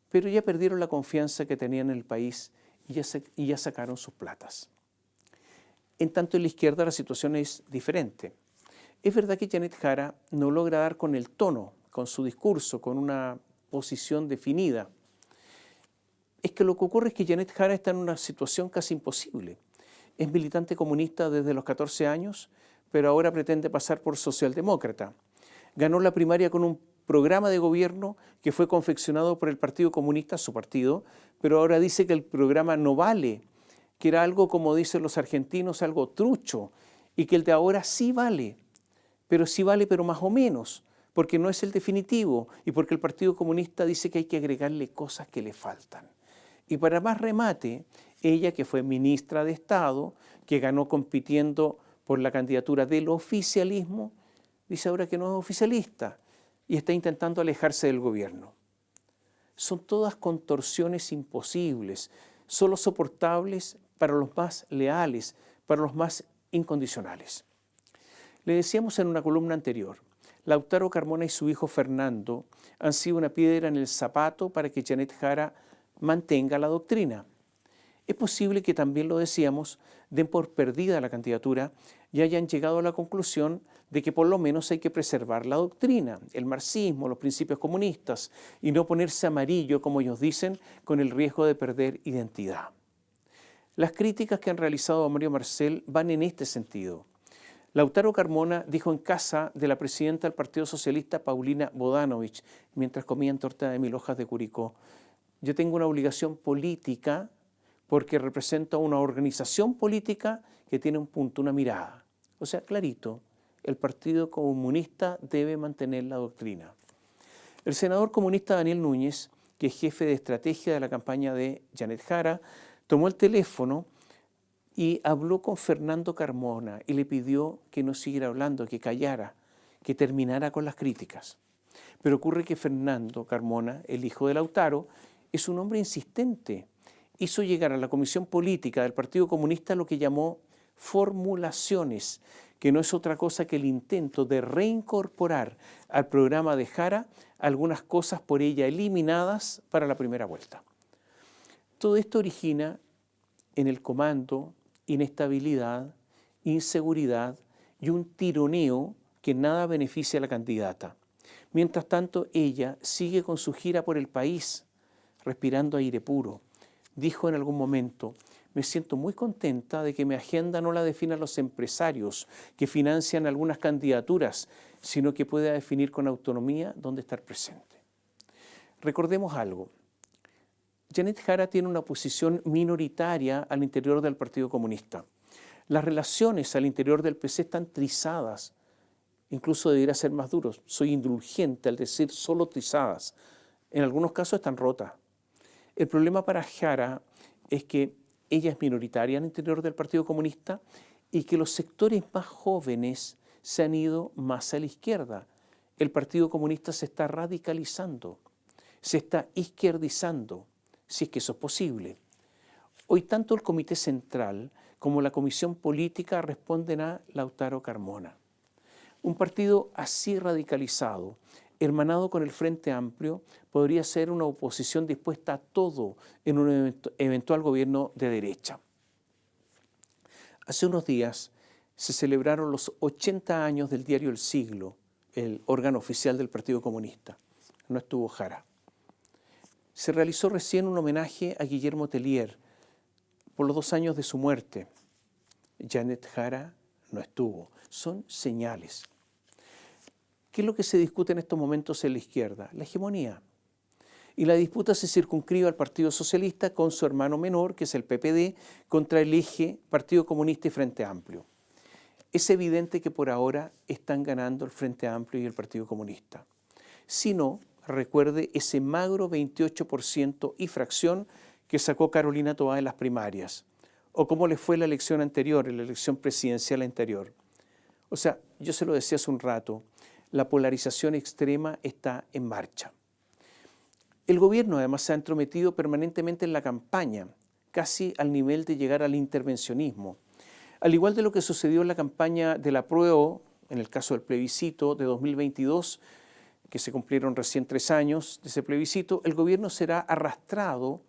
pero ya perdieron la confianza que tenían en el país y ya sacaron sus platas. En tanto en la izquierda la situación es diferente. Es verdad que Janet Jara no logra dar con el tono, con su discurso, con una posición definida. Es que lo que ocurre es que Janet Jara está en una situación casi imposible. Es militante comunista desde los 14 años, pero ahora pretende pasar por socialdemócrata. Ganó la primaria con un programa de gobierno que fue confeccionado por el Partido Comunista, su partido, pero ahora dice que el programa no vale, que era algo, como dicen los argentinos, algo trucho, y que el de ahora sí vale, pero más o menos, porque no es el definitivo y porque el Partido Comunista dice que hay que agregarle cosas que le faltan. Y para más remate, ella, que fue ministra de Estado, que ganó compitiendo por la candidatura del oficialismo, dice ahora que no es oficialista y está intentando alejarse del gobierno. Son todas contorsiones imposibles, solo soportables para los más leales, para los más incondicionales. Le decíamos en una columna anterior, Lautaro Carmona y su hijo Fernando han sido una piedra en el zapato para que Janet Jara mantenga la doctrina. Es posible que también, lo decíamos, den por perdida la candidatura y hayan llegado a la conclusión de que por lo menos hay que preservar la doctrina, el marxismo, los principios comunistas y no ponerse amarillo, como ellos dicen, con el riesgo de perder identidad. Las críticas que han realizado a Mario Marcel van en este sentido. Lautaro Carmona dijo en casa de la presidenta del Partido Socialista, Paulina Bodanovich, mientras comían torta de 1000 hojas de Curicó: yo tengo una obligación política porque represento a una organización política que tiene un punto, una mirada. O sea, clarito, el Partido Comunista debe mantener la doctrina. El senador comunista Daniel Núñez, que es jefe de estrategia de la campaña de Janet Jara, tomó el teléfono y habló con Fernando Carmona y le pidió que no siguiera hablando, que callara, que terminara con las críticas. Pero ocurre que Fernando Carmona, el hijo de Lautaro, es un hombre insistente. Hizo llegar a la Comisión Política del Partido Comunista lo que llamó formulaciones, que no es otra cosa que el intento de reincorporar al programa de Jara algunas cosas por ella eliminadas para la primera vuelta. Todo esto origina en el comando inestabilidad, inseguridad y un tironeo que nada beneficia a la candidata. Mientras tanto, ella sigue con su gira por el país, respirando aire puro. Dijo en algún momento: me siento muy contenta de que mi agenda no la definan los empresarios que financian algunas candidaturas, sino que pueda definir con autonomía dónde estar presente. Recordemos algo. Janet Jara tiene una posición minoritaria al interior del Partido Comunista. Las relaciones al interior del PC están trizadas. Incluso debería ser más duro. Soy indulgente al decir solo trizadas. En algunos casos están rotas. El problema para Jara es que ella es minoritaria al interior del Partido Comunista y que los sectores más jóvenes se han ido más a la izquierda. El Partido Comunista se está radicalizando, se está izquierdizando, si es que eso es posible. Hoy tanto el Comité Central como la Comisión Política responden a Lautaro Carmona. Un partido así radicalizado, hermanado con el Frente Amplio, podría ser una oposición dispuesta a todo en un eventual gobierno de derecha. Hace unos días se celebraron los 80 años del diario El Siglo, el órgano oficial del Partido Comunista. No estuvo Jara. Se realizó recién un homenaje a Guillermo Tellier por los 2 años de su muerte. Janet Jara no estuvo. Son señales. ¿Qué es lo que se discute en estos momentos en la izquierda? La hegemonía. Y la disputa se circunscribe al Partido Socialista con su hermano menor, que es el PPD, contra el eje Partido Comunista y Frente Amplio. Es evidente que por ahora están ganando el Frente Amplio y el Partido Comunista. Si no, recuerde ese magro 28% y fracción que sacó Carolina Toá en las primarias, o cómo le fue la elección anterior, en la elección presidencial anterior. O sea, yo se lo decía hace un rato, la polarización extrema está en marcha. El gobierno además se ha entrometido permanentemente en la campaña, casi al nivel de llegar al intervencionismo. Al igual de lo que sucedió en la campaña del apruebo, en el caso del plebiscito de 2022, que se cumplieron recién 3 años de ese plebiscito, el gobierno será arrastrado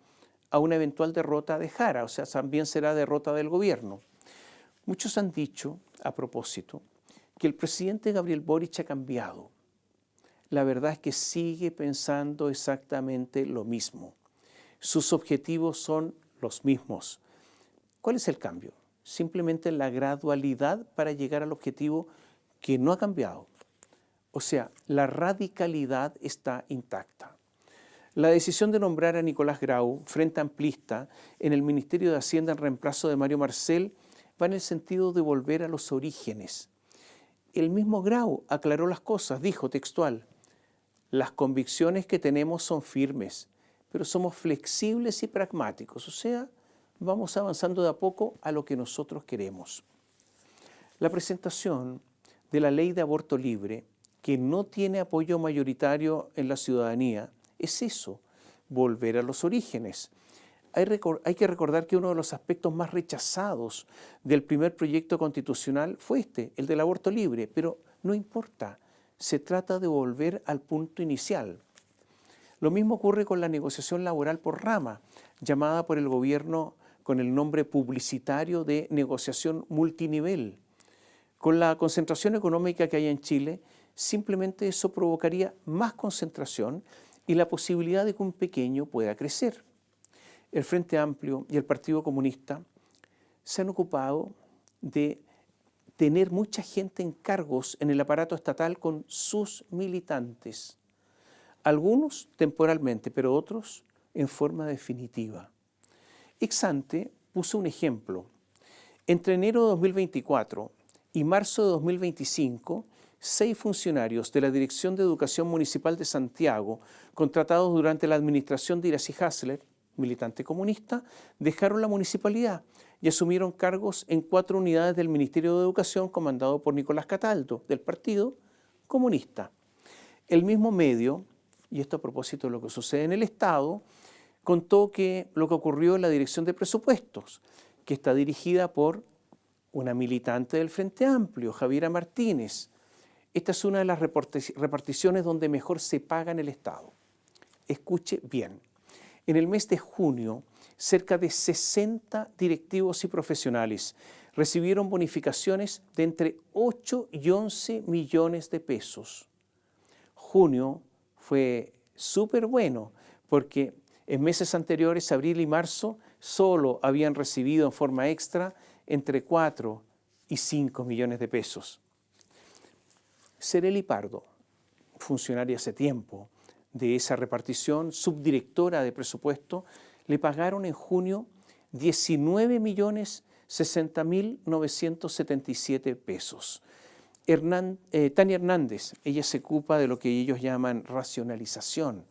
a una eventual derrota de Jara, o sea, también será derrota del gobierno. Muchos han dicho, a propósito, que el presidente Gabriel Boric ha cambiado. La verdad es que sigue pensando exactamente lo mismo. Sus objetivos son los mismos. ¿Cuál es el cambio? Simplemente la gradualidad para llegar al objetivo que no ha cambiado. O sea, la radicalidad está intacta. La decisión de nombrar a Nicolás Grau, frente amplista, en el Ministerio de Hacienda en reemplazo de Mario Marcel, va en el sentido de volver a los orígenes. El mismo Grau aclaró las cosas, dijo textual: las convicciones que tenemos son firmes, pero somos flexibles y pragmáticos, o sea, vamos avanzando de a poco a lo que nosotros queremos. La presentación de la ley de aborto libre, que no tiene apoyo mayoritario en la ciudadanía, es eso, volver a los orígenes. Hay que recordar que uno de los aspectos más rechazados del primer proyecto constitucional fue el del aborto libre, pero no importa, se trata de volver al punto inicial. Lo mismo ocurre con la negociación laboral por rama, llamada por el gobierno con el nombre publicitario de negociación multinivel. Con la concentración económica que hay en Chile, simplemente eso provocaría más concentración y la posibilidad de que un pequeño pueda crecer. El Frente Amplio y el Partido Comunista se han ocupado de tener mucha gente en cargos en el aparato estatal con sus militantes. Algunos temporalmente, pero otros en forma definitiva. Exante puso un ejemplo. Entre enero de 2024 y marzo de 2025, 6 funcionarios de la Dirección de Educación Municipal de Santiago, contratados durante la administración de Iracy Hasler, militante comunista, dejaron la municipalidad y asumieron cargos en 4 unidades del Ministerio de Educación comandado por Nicolás Cataldo, del Partido Comunista. El mismo medio, y esto a propósito de lo que sucede en el Estado, contó que lo que ocurrió en la Dirección de Presupuestos, que está dirigida por una militante del Frente Amplio, Javiera Martínez. Esta es una de las reparticiones donde mejor se paga en el Estado. Escuche bien. En el mes de junio, cerca de 60 directivos y profesionales recibieron bonificaciones de entre 8 y 11 millones de pesos. Junio fue súper bueno porque en meses anteriores, abril y marzo, solo habían recibido en forma extra entre 4 y 5 millones de pesos. Cerely Pardo, funcionaria hace tiempo de esa repartición, subdirectora de presupuesto, le pagaron en junio 19.060.977 pesos. Tania Hernández, ella se ocupa de lo que ellos llaman racionalización.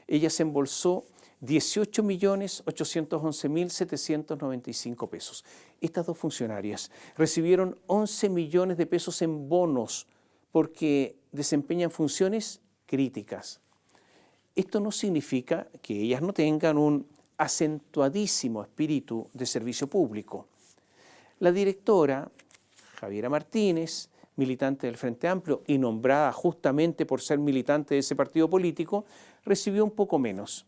Ella se embolsó 18.811.795 pesos. Estas dos funcionarias recibieron 11 millones de pesos en bonos porque desempeñan funciones críticas. Esto no significa que ellas no tengan un acentuadísimo espíritu de servicio público. La directora, Javiera Martínez, militante del Frente Amplio y nombrada justamente por ser militante de ese partido político, recibió un poco menos,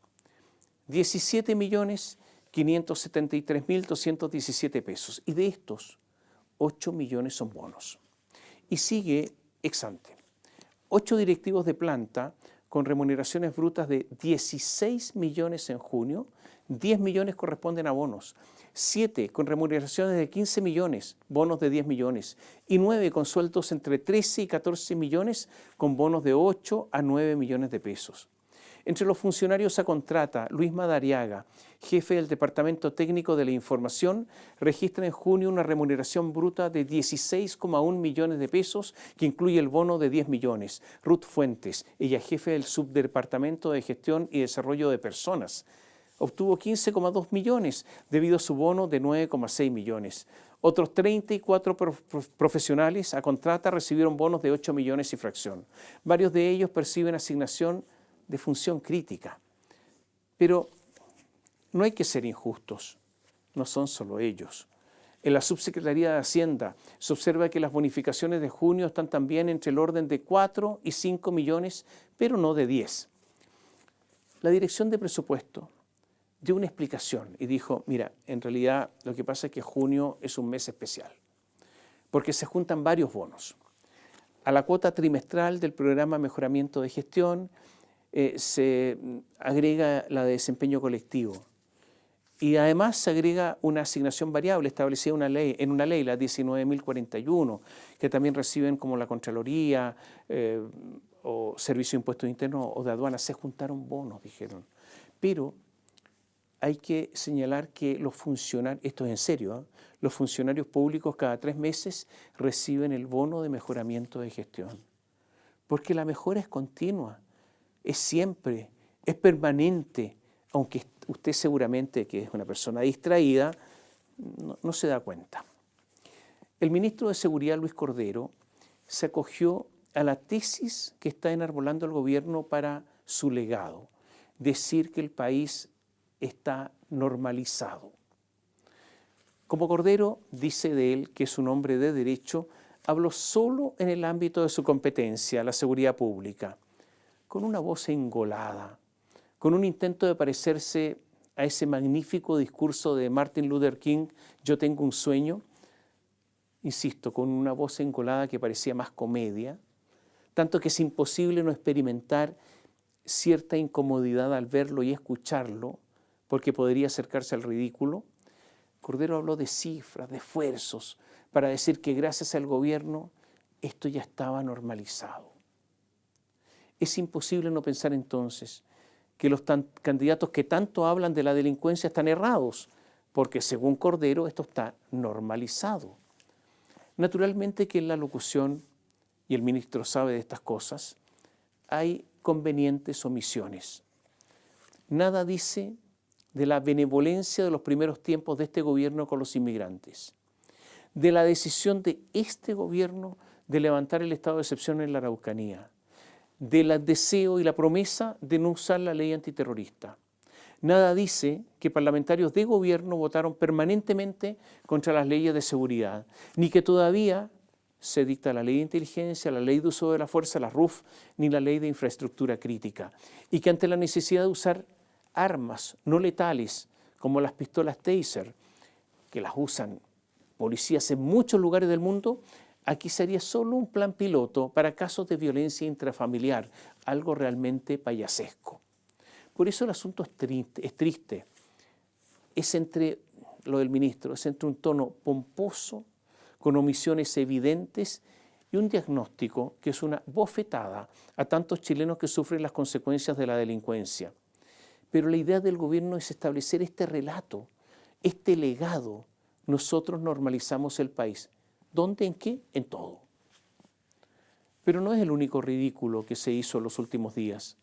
17.573.217 pesos. Y de estos, 8 millones son bonos. Y sigue ex ante. 8 directivos de planta con remuneraciones brutas de 16 millones en junio, 10 millones corresponden a bonos, 7 con remuneraciones de 15 millones, bonos de 10 millones, y 9 con sueldos entre 13 y 14 millones con bonos de 8 a 9 millones de pesos. Entre los funcionarios a contrata, Luis Madariaga, jefe del Departamento Técnico de la Información, registra en junio una remuneración bruta de 16,1 millones de pesos, que incluye el bono de 10 millones. Ruth Fuentes, ella jefe del Subdepartamento de Gestión y Desarrollo de Personas, obtuvo 15,2 millones debido a su bono de 9,6 millones. Otros 34 profesionales a contrata recibieron bonos de 8 millones y fracción. Varios de ellos perciben asignación de función crítica. Pero no hay que ser injustos, no son solo ellos. En la Subsecretaría de Hacienda se observa que las bonificaciones de junio están también entre el orden de 4 y 5 millones, pero no de 10. La Dirección de Presupuesto dio una explicación y dijo, mira, en realidad lo que pasa es que junio es un mes especial, porque se juntan varios bonos. A la cuota trimestral del programa Mejoramiento de Gestión se agrega la de desempeño colectivo y además se agrega una asignación variable establecida en una ley, la 19.041, que también reciben como la Contraloría o Servicio de Impuestos Internos o de Aduanas. Se juntaron bonos, dijeron. Pero hay que señalar que los funcionarios, esto es en serio, los funcionarios públicos cada 3 meses reciben el bono de mejoramiento de gestión, porque la mejora es continua. Es siempre, es permanente, aunque usted seguramente, que es una persona distraída, no se da cuenta. El ministro de Seguridad, Luis Cordero, se acogió a la tesis que está enarbolando el gobierno para su legado, decir que el país está normalizado. Como Cordero dice de él que es un hombre de derecho, habló solo en el ámbito de su competencia, la seguridad pública, con una voz engolada, con un intento de parecerse a ese magnífico discurso de Martin Luther King, Yo tengo un sueño, insisto, con una voz engolada que parecía más comedia, tanto que es imposible no experimentar cierta incomodidad al verlo y escucharlo, porque podría acercarse al ridículo. Cordero habló de cifras, de esfuerzos, para decir que gracias al gobierno esto ya estaba normalizado. Es imposible no pensar entonces que los candidatos que tanto hablan de la delincuencia están errados, porque según Cordero esto está normalizado. Naturalmente que en la locución, y el ministro sabe de estas cosas, hay convenientes omisiones. Nada dice de la benevolencia de los primeros tiempos de este gobierno con los inmigrantes, de la decisión de este gobierno de levantar el estado de excepción en la Araucanía, del deseo y la promesa de no usar la ley antiterrorista. Nada dice que parlamentarios de gobierno votaron permanentemente contra las leyes de seguridad, ni que todavía se dicta la ley de inteligencia, la ley de uso de la fuerza, la RUF, ni la ley de infraestructura crítica, y que ante la necesidad de usar armas no letales como las pistolas Taser, que las usan policías en muchos lugares del mundo, aquí sería solo un plan piloto para casos de violencia intrafamiliar, algo realmente payasesco. Por eso el asunto es triste. Es entre lo del ministro, es entre un tono pomposo, con omisiones evidentes y un diagnóstico que es una bofetada a tantos chilenos que sufren las consecuencias de la delincuencia. Pero la idea del gobierno es establecer este relato, este legado. Nosotros normalizamos el país. ¿Dónde? ¿En qué? En todo. Pero no es el único ridículo que se hizo en los últimos días.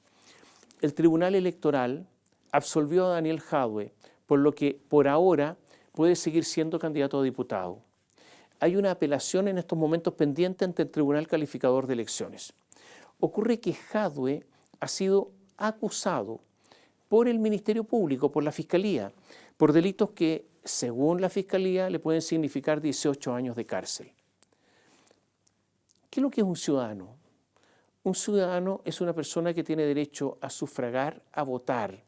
El Tribunal Electoral absolvió a Daniel Jadwe, por lo que por ahora puede seguir siendo candidato a diputado. Hay una apelación en estos momentos pendiente ante el Tribunal Calificador de Elecciones. Ocurre que Jadwe ha sido acusado por el Ministerio Público, por la Fiscalía, por delitos que, según la Fiscalía, le pueden significar 18 años de cárcel. ¿Qué es lo que es un ciudadano? Un ciudadano es una persona que tiene derecho a sufragar, a votar.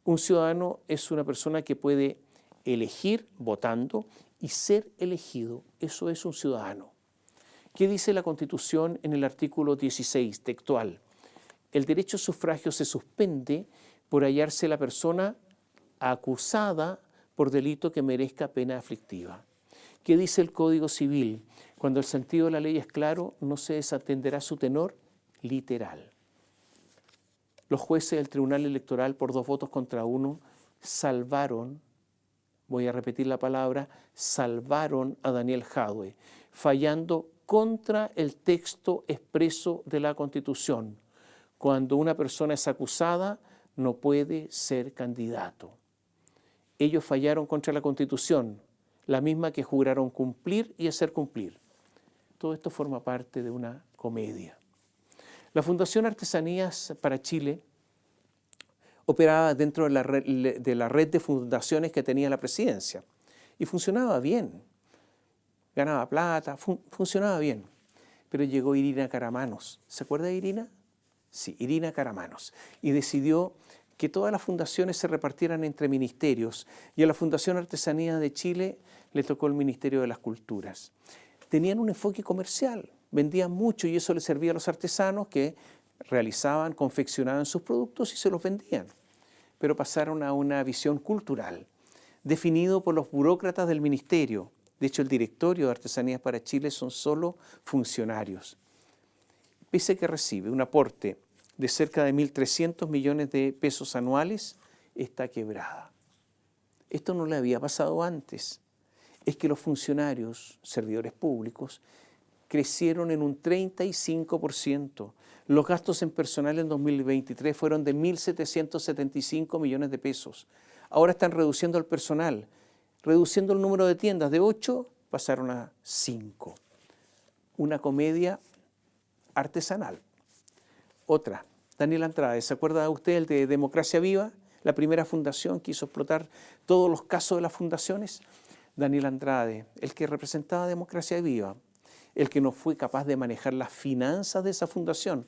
Un ciudadano es una persona que puede elegir votando y ser elegido. Eso es un ciudadano. ¿Qué dice la Constitución en el artículo 16 textual? El derecho a sufragio se suspende por hallarse la persona acusada por delito que merezca pena aflictiva. ¿Qué dice el Código Civil? Cuando el sentido de la ley es claro, no se desatenderá su tenor literal. Los jueces del Tribunal Electoral, por 2 votos contra 1, salvaron, voy a repetir la palabra, salvaron a Daniel Jadwe, fallando contra el texto expreso de la Constitución. Cuando una persona es acusada, no puede ser candidato. Ellos fallaron contra la Constitución, la misma que juraron cumplir y hacer cumplir. Todo esto forma parte de una comedia. La Fundación Artesanías para Chile operaba dentro de la red de fundaciones que tenía la presidencia y funcionaba bien, ganaba plata, funcionaba bien. Pero llegó Irina Karamanos. ¿Se acuerda de Irina? Sí, Irina Karamanos. Y decidió que todas las fundaciones se repartieran entre ministerios y a la Fundación Artesanía de Chile le tocó el Ministerio de las Culturas. Tenían un enfoque comercial, vendían mucho y eso les servía a los artesanos que realizaban, confeccionaban sus productos y se los vendían. Pero pasaron a una visión cultural, definido por los burócratas del ministerio. De hecho, el directorio de Artesanías para Chile son solo funcionarios. Pese a que recibe un aporte de cerca de 1.300 millones de pesos anuales, está quebrada. Esto no le había pasado antes. Es que los funcionarios, servidores públicos, crecieron en un 35%. Los gastos en personal en 2023 fueron de 1.775 millones de pesos. Ahora están reduciendo el personal, reduciendo el número de tiendas. De 8 pasaron a 5. Una comedia artesanal. Otra, Daniel Andrade, ¿se acuerda usted el de Democracia Viva? La primera fundación que hizo explotar todos los casos de las fundaciones. Daniel Andrade, el que representaba a Democracia Viva, el que no fue capaz de manejar las finanzas de esa fundación.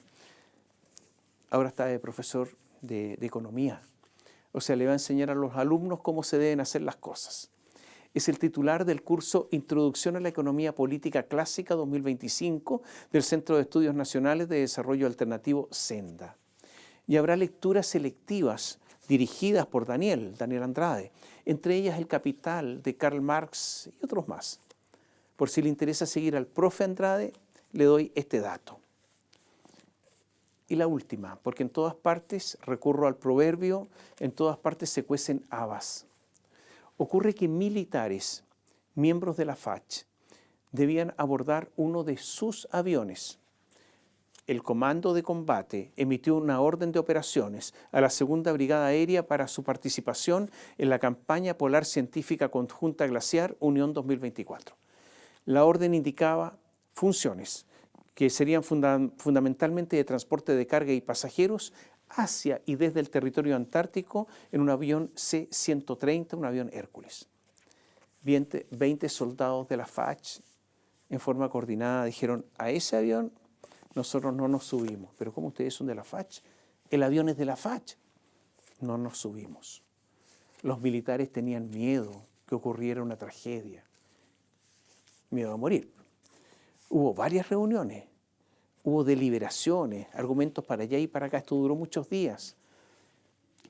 Ahora está de profesor de economía. O sea, le va a enseñar a los alumnos cómo se deben hacer las cosas. Es el titular del curso Introducción a la Economía Política Clásica 2025 del Centro de Estudios Nacionales de Desarrollo Alternativo Senda. Y habrá lecturas selectivas dirigidas por Daniel Andrade, entre ellas El Capital de Karl Marx y otros más. Por si le interesa seguir al profe Andrade, le doy este dato. Y la última, porque en todas partes, recurro al proverbio, en todas partes se cuecen habas. Ocurre que militares, miembros de la FACH, debían abordar uno de sus aviones. El Comando de Combate emitió una orden de operaciones a la Segunda Brigada Aérea para su participación en la campaña polar científica conjunta glaciar Unión 2024. La orden indicaba funciones que serían fundamentalmente de transporte de carga y pasajeros hacia y desde el territorio antártico en un avión C-130, un avión Hércules. 20 soldados de la FACH en forma coordinada dijeron, a ese avión nosotros no nos subimos. Pero ¿cómo ustedes son de la FACH? El avión es de la FACH. No nos subimos. Los militares tenían miedo que ocurriera una tragedia. miedo a morir. Hubo varias reuniones, hubo deliberaciones, argumentos para allá y para acá. Esto duró muchos días.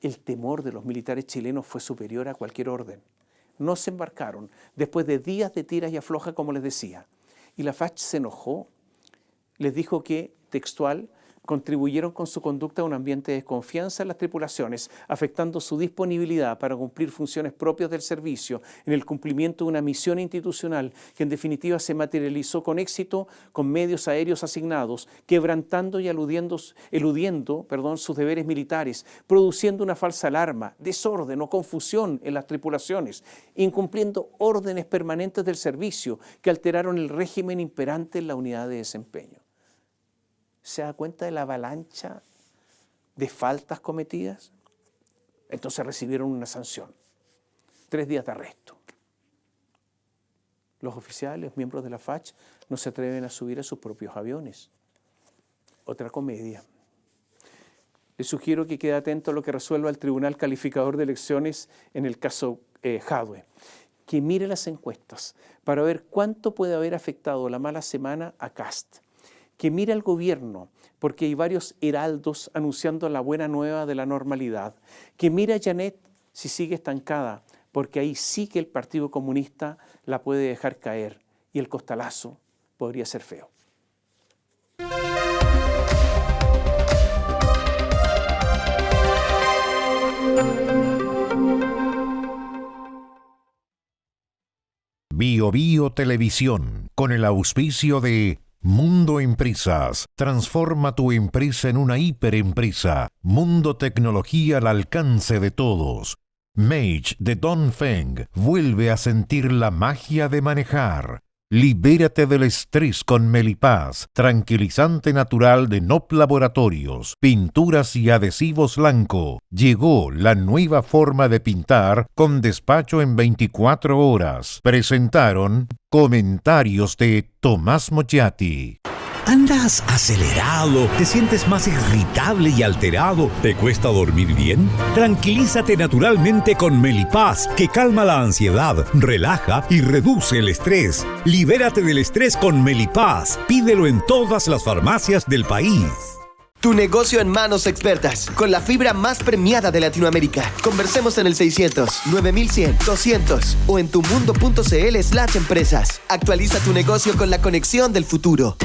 El temor de los militares chilenos fue superior a cualquier orden. No se embarcaron después de días de tiras y afloja, como les decía. Y la FACH se enojó. Les dijo que, textual, contribuyeron con su conducta a un ambiente de desconfianza en las tripulaciones, afectando su disponibilidad para cumplir funciones propias del servicio en el cumplimiento de una misión institucional que en definitiva se materializó con éxito con medios aéreos asignados, quebrantando y eludiendo sus deberes militares, produciendo una falsa alarma, desorden o confusión en las tripulaciones, incumpliendo órdenes permanentes del servicio que alteraron el régimen imperante en la unidad de desempeño. ¿Se da cuenta de la avalancha de faltas cometidas? Entonces recibieron una sanción, 3 días de arresto. Los oficiales, miembros de la FACH, no se atreven a subir a sus propios aviones. Otra comedia. Les sugiero que quede atento a lo que resuelva el Tribunal Calificador de Elecciones en el caso Jadwe, que mire las encuestas para ver cuánto puede haber afectado la mala semana a Kast, que mire al gobierno, porque hay varios heraldos anunciando la buena nueva de la normalidad, que mire a Janet si sigue estancada, porque ahí sí que el Partido Comunista la puede dejar caer y el costalazo podría ser feo. Bio Bio Televisión, con el auspicio de Mundo Empresas. Transforma tu empresa en una hiperempresa. Mundo Tecnología al alcance de todos. Mage de Dongfeng vuelve a sentir la magia de manejar. Libérate del estrés con Melipaz, tranquilizante natural de NOP Laboratorios, pinturas y adhesivos Lanco. Llegó la nueva forma de pintar con despacho en 24 horas. Presentaron comentarios de Tomás Mogiati. ¿Andas acelerado? ¿Te sientes más irritable y alterado? ¿Te cuesta dormir bien? Tranquilízate naturalmente con Melipaz, que calma la ansiedad, relaja y reduce el estrés. Libérate del estrés con Melipaz. Pídelo en todas las farmacias del país. Tu negocio en manos expertas, con la fibra más premiada de Latinoamérica. Conversemos en el 600-9100-200 o en tumundo.cl/empresas. Actualiza tu negocio con la conexión del futuro.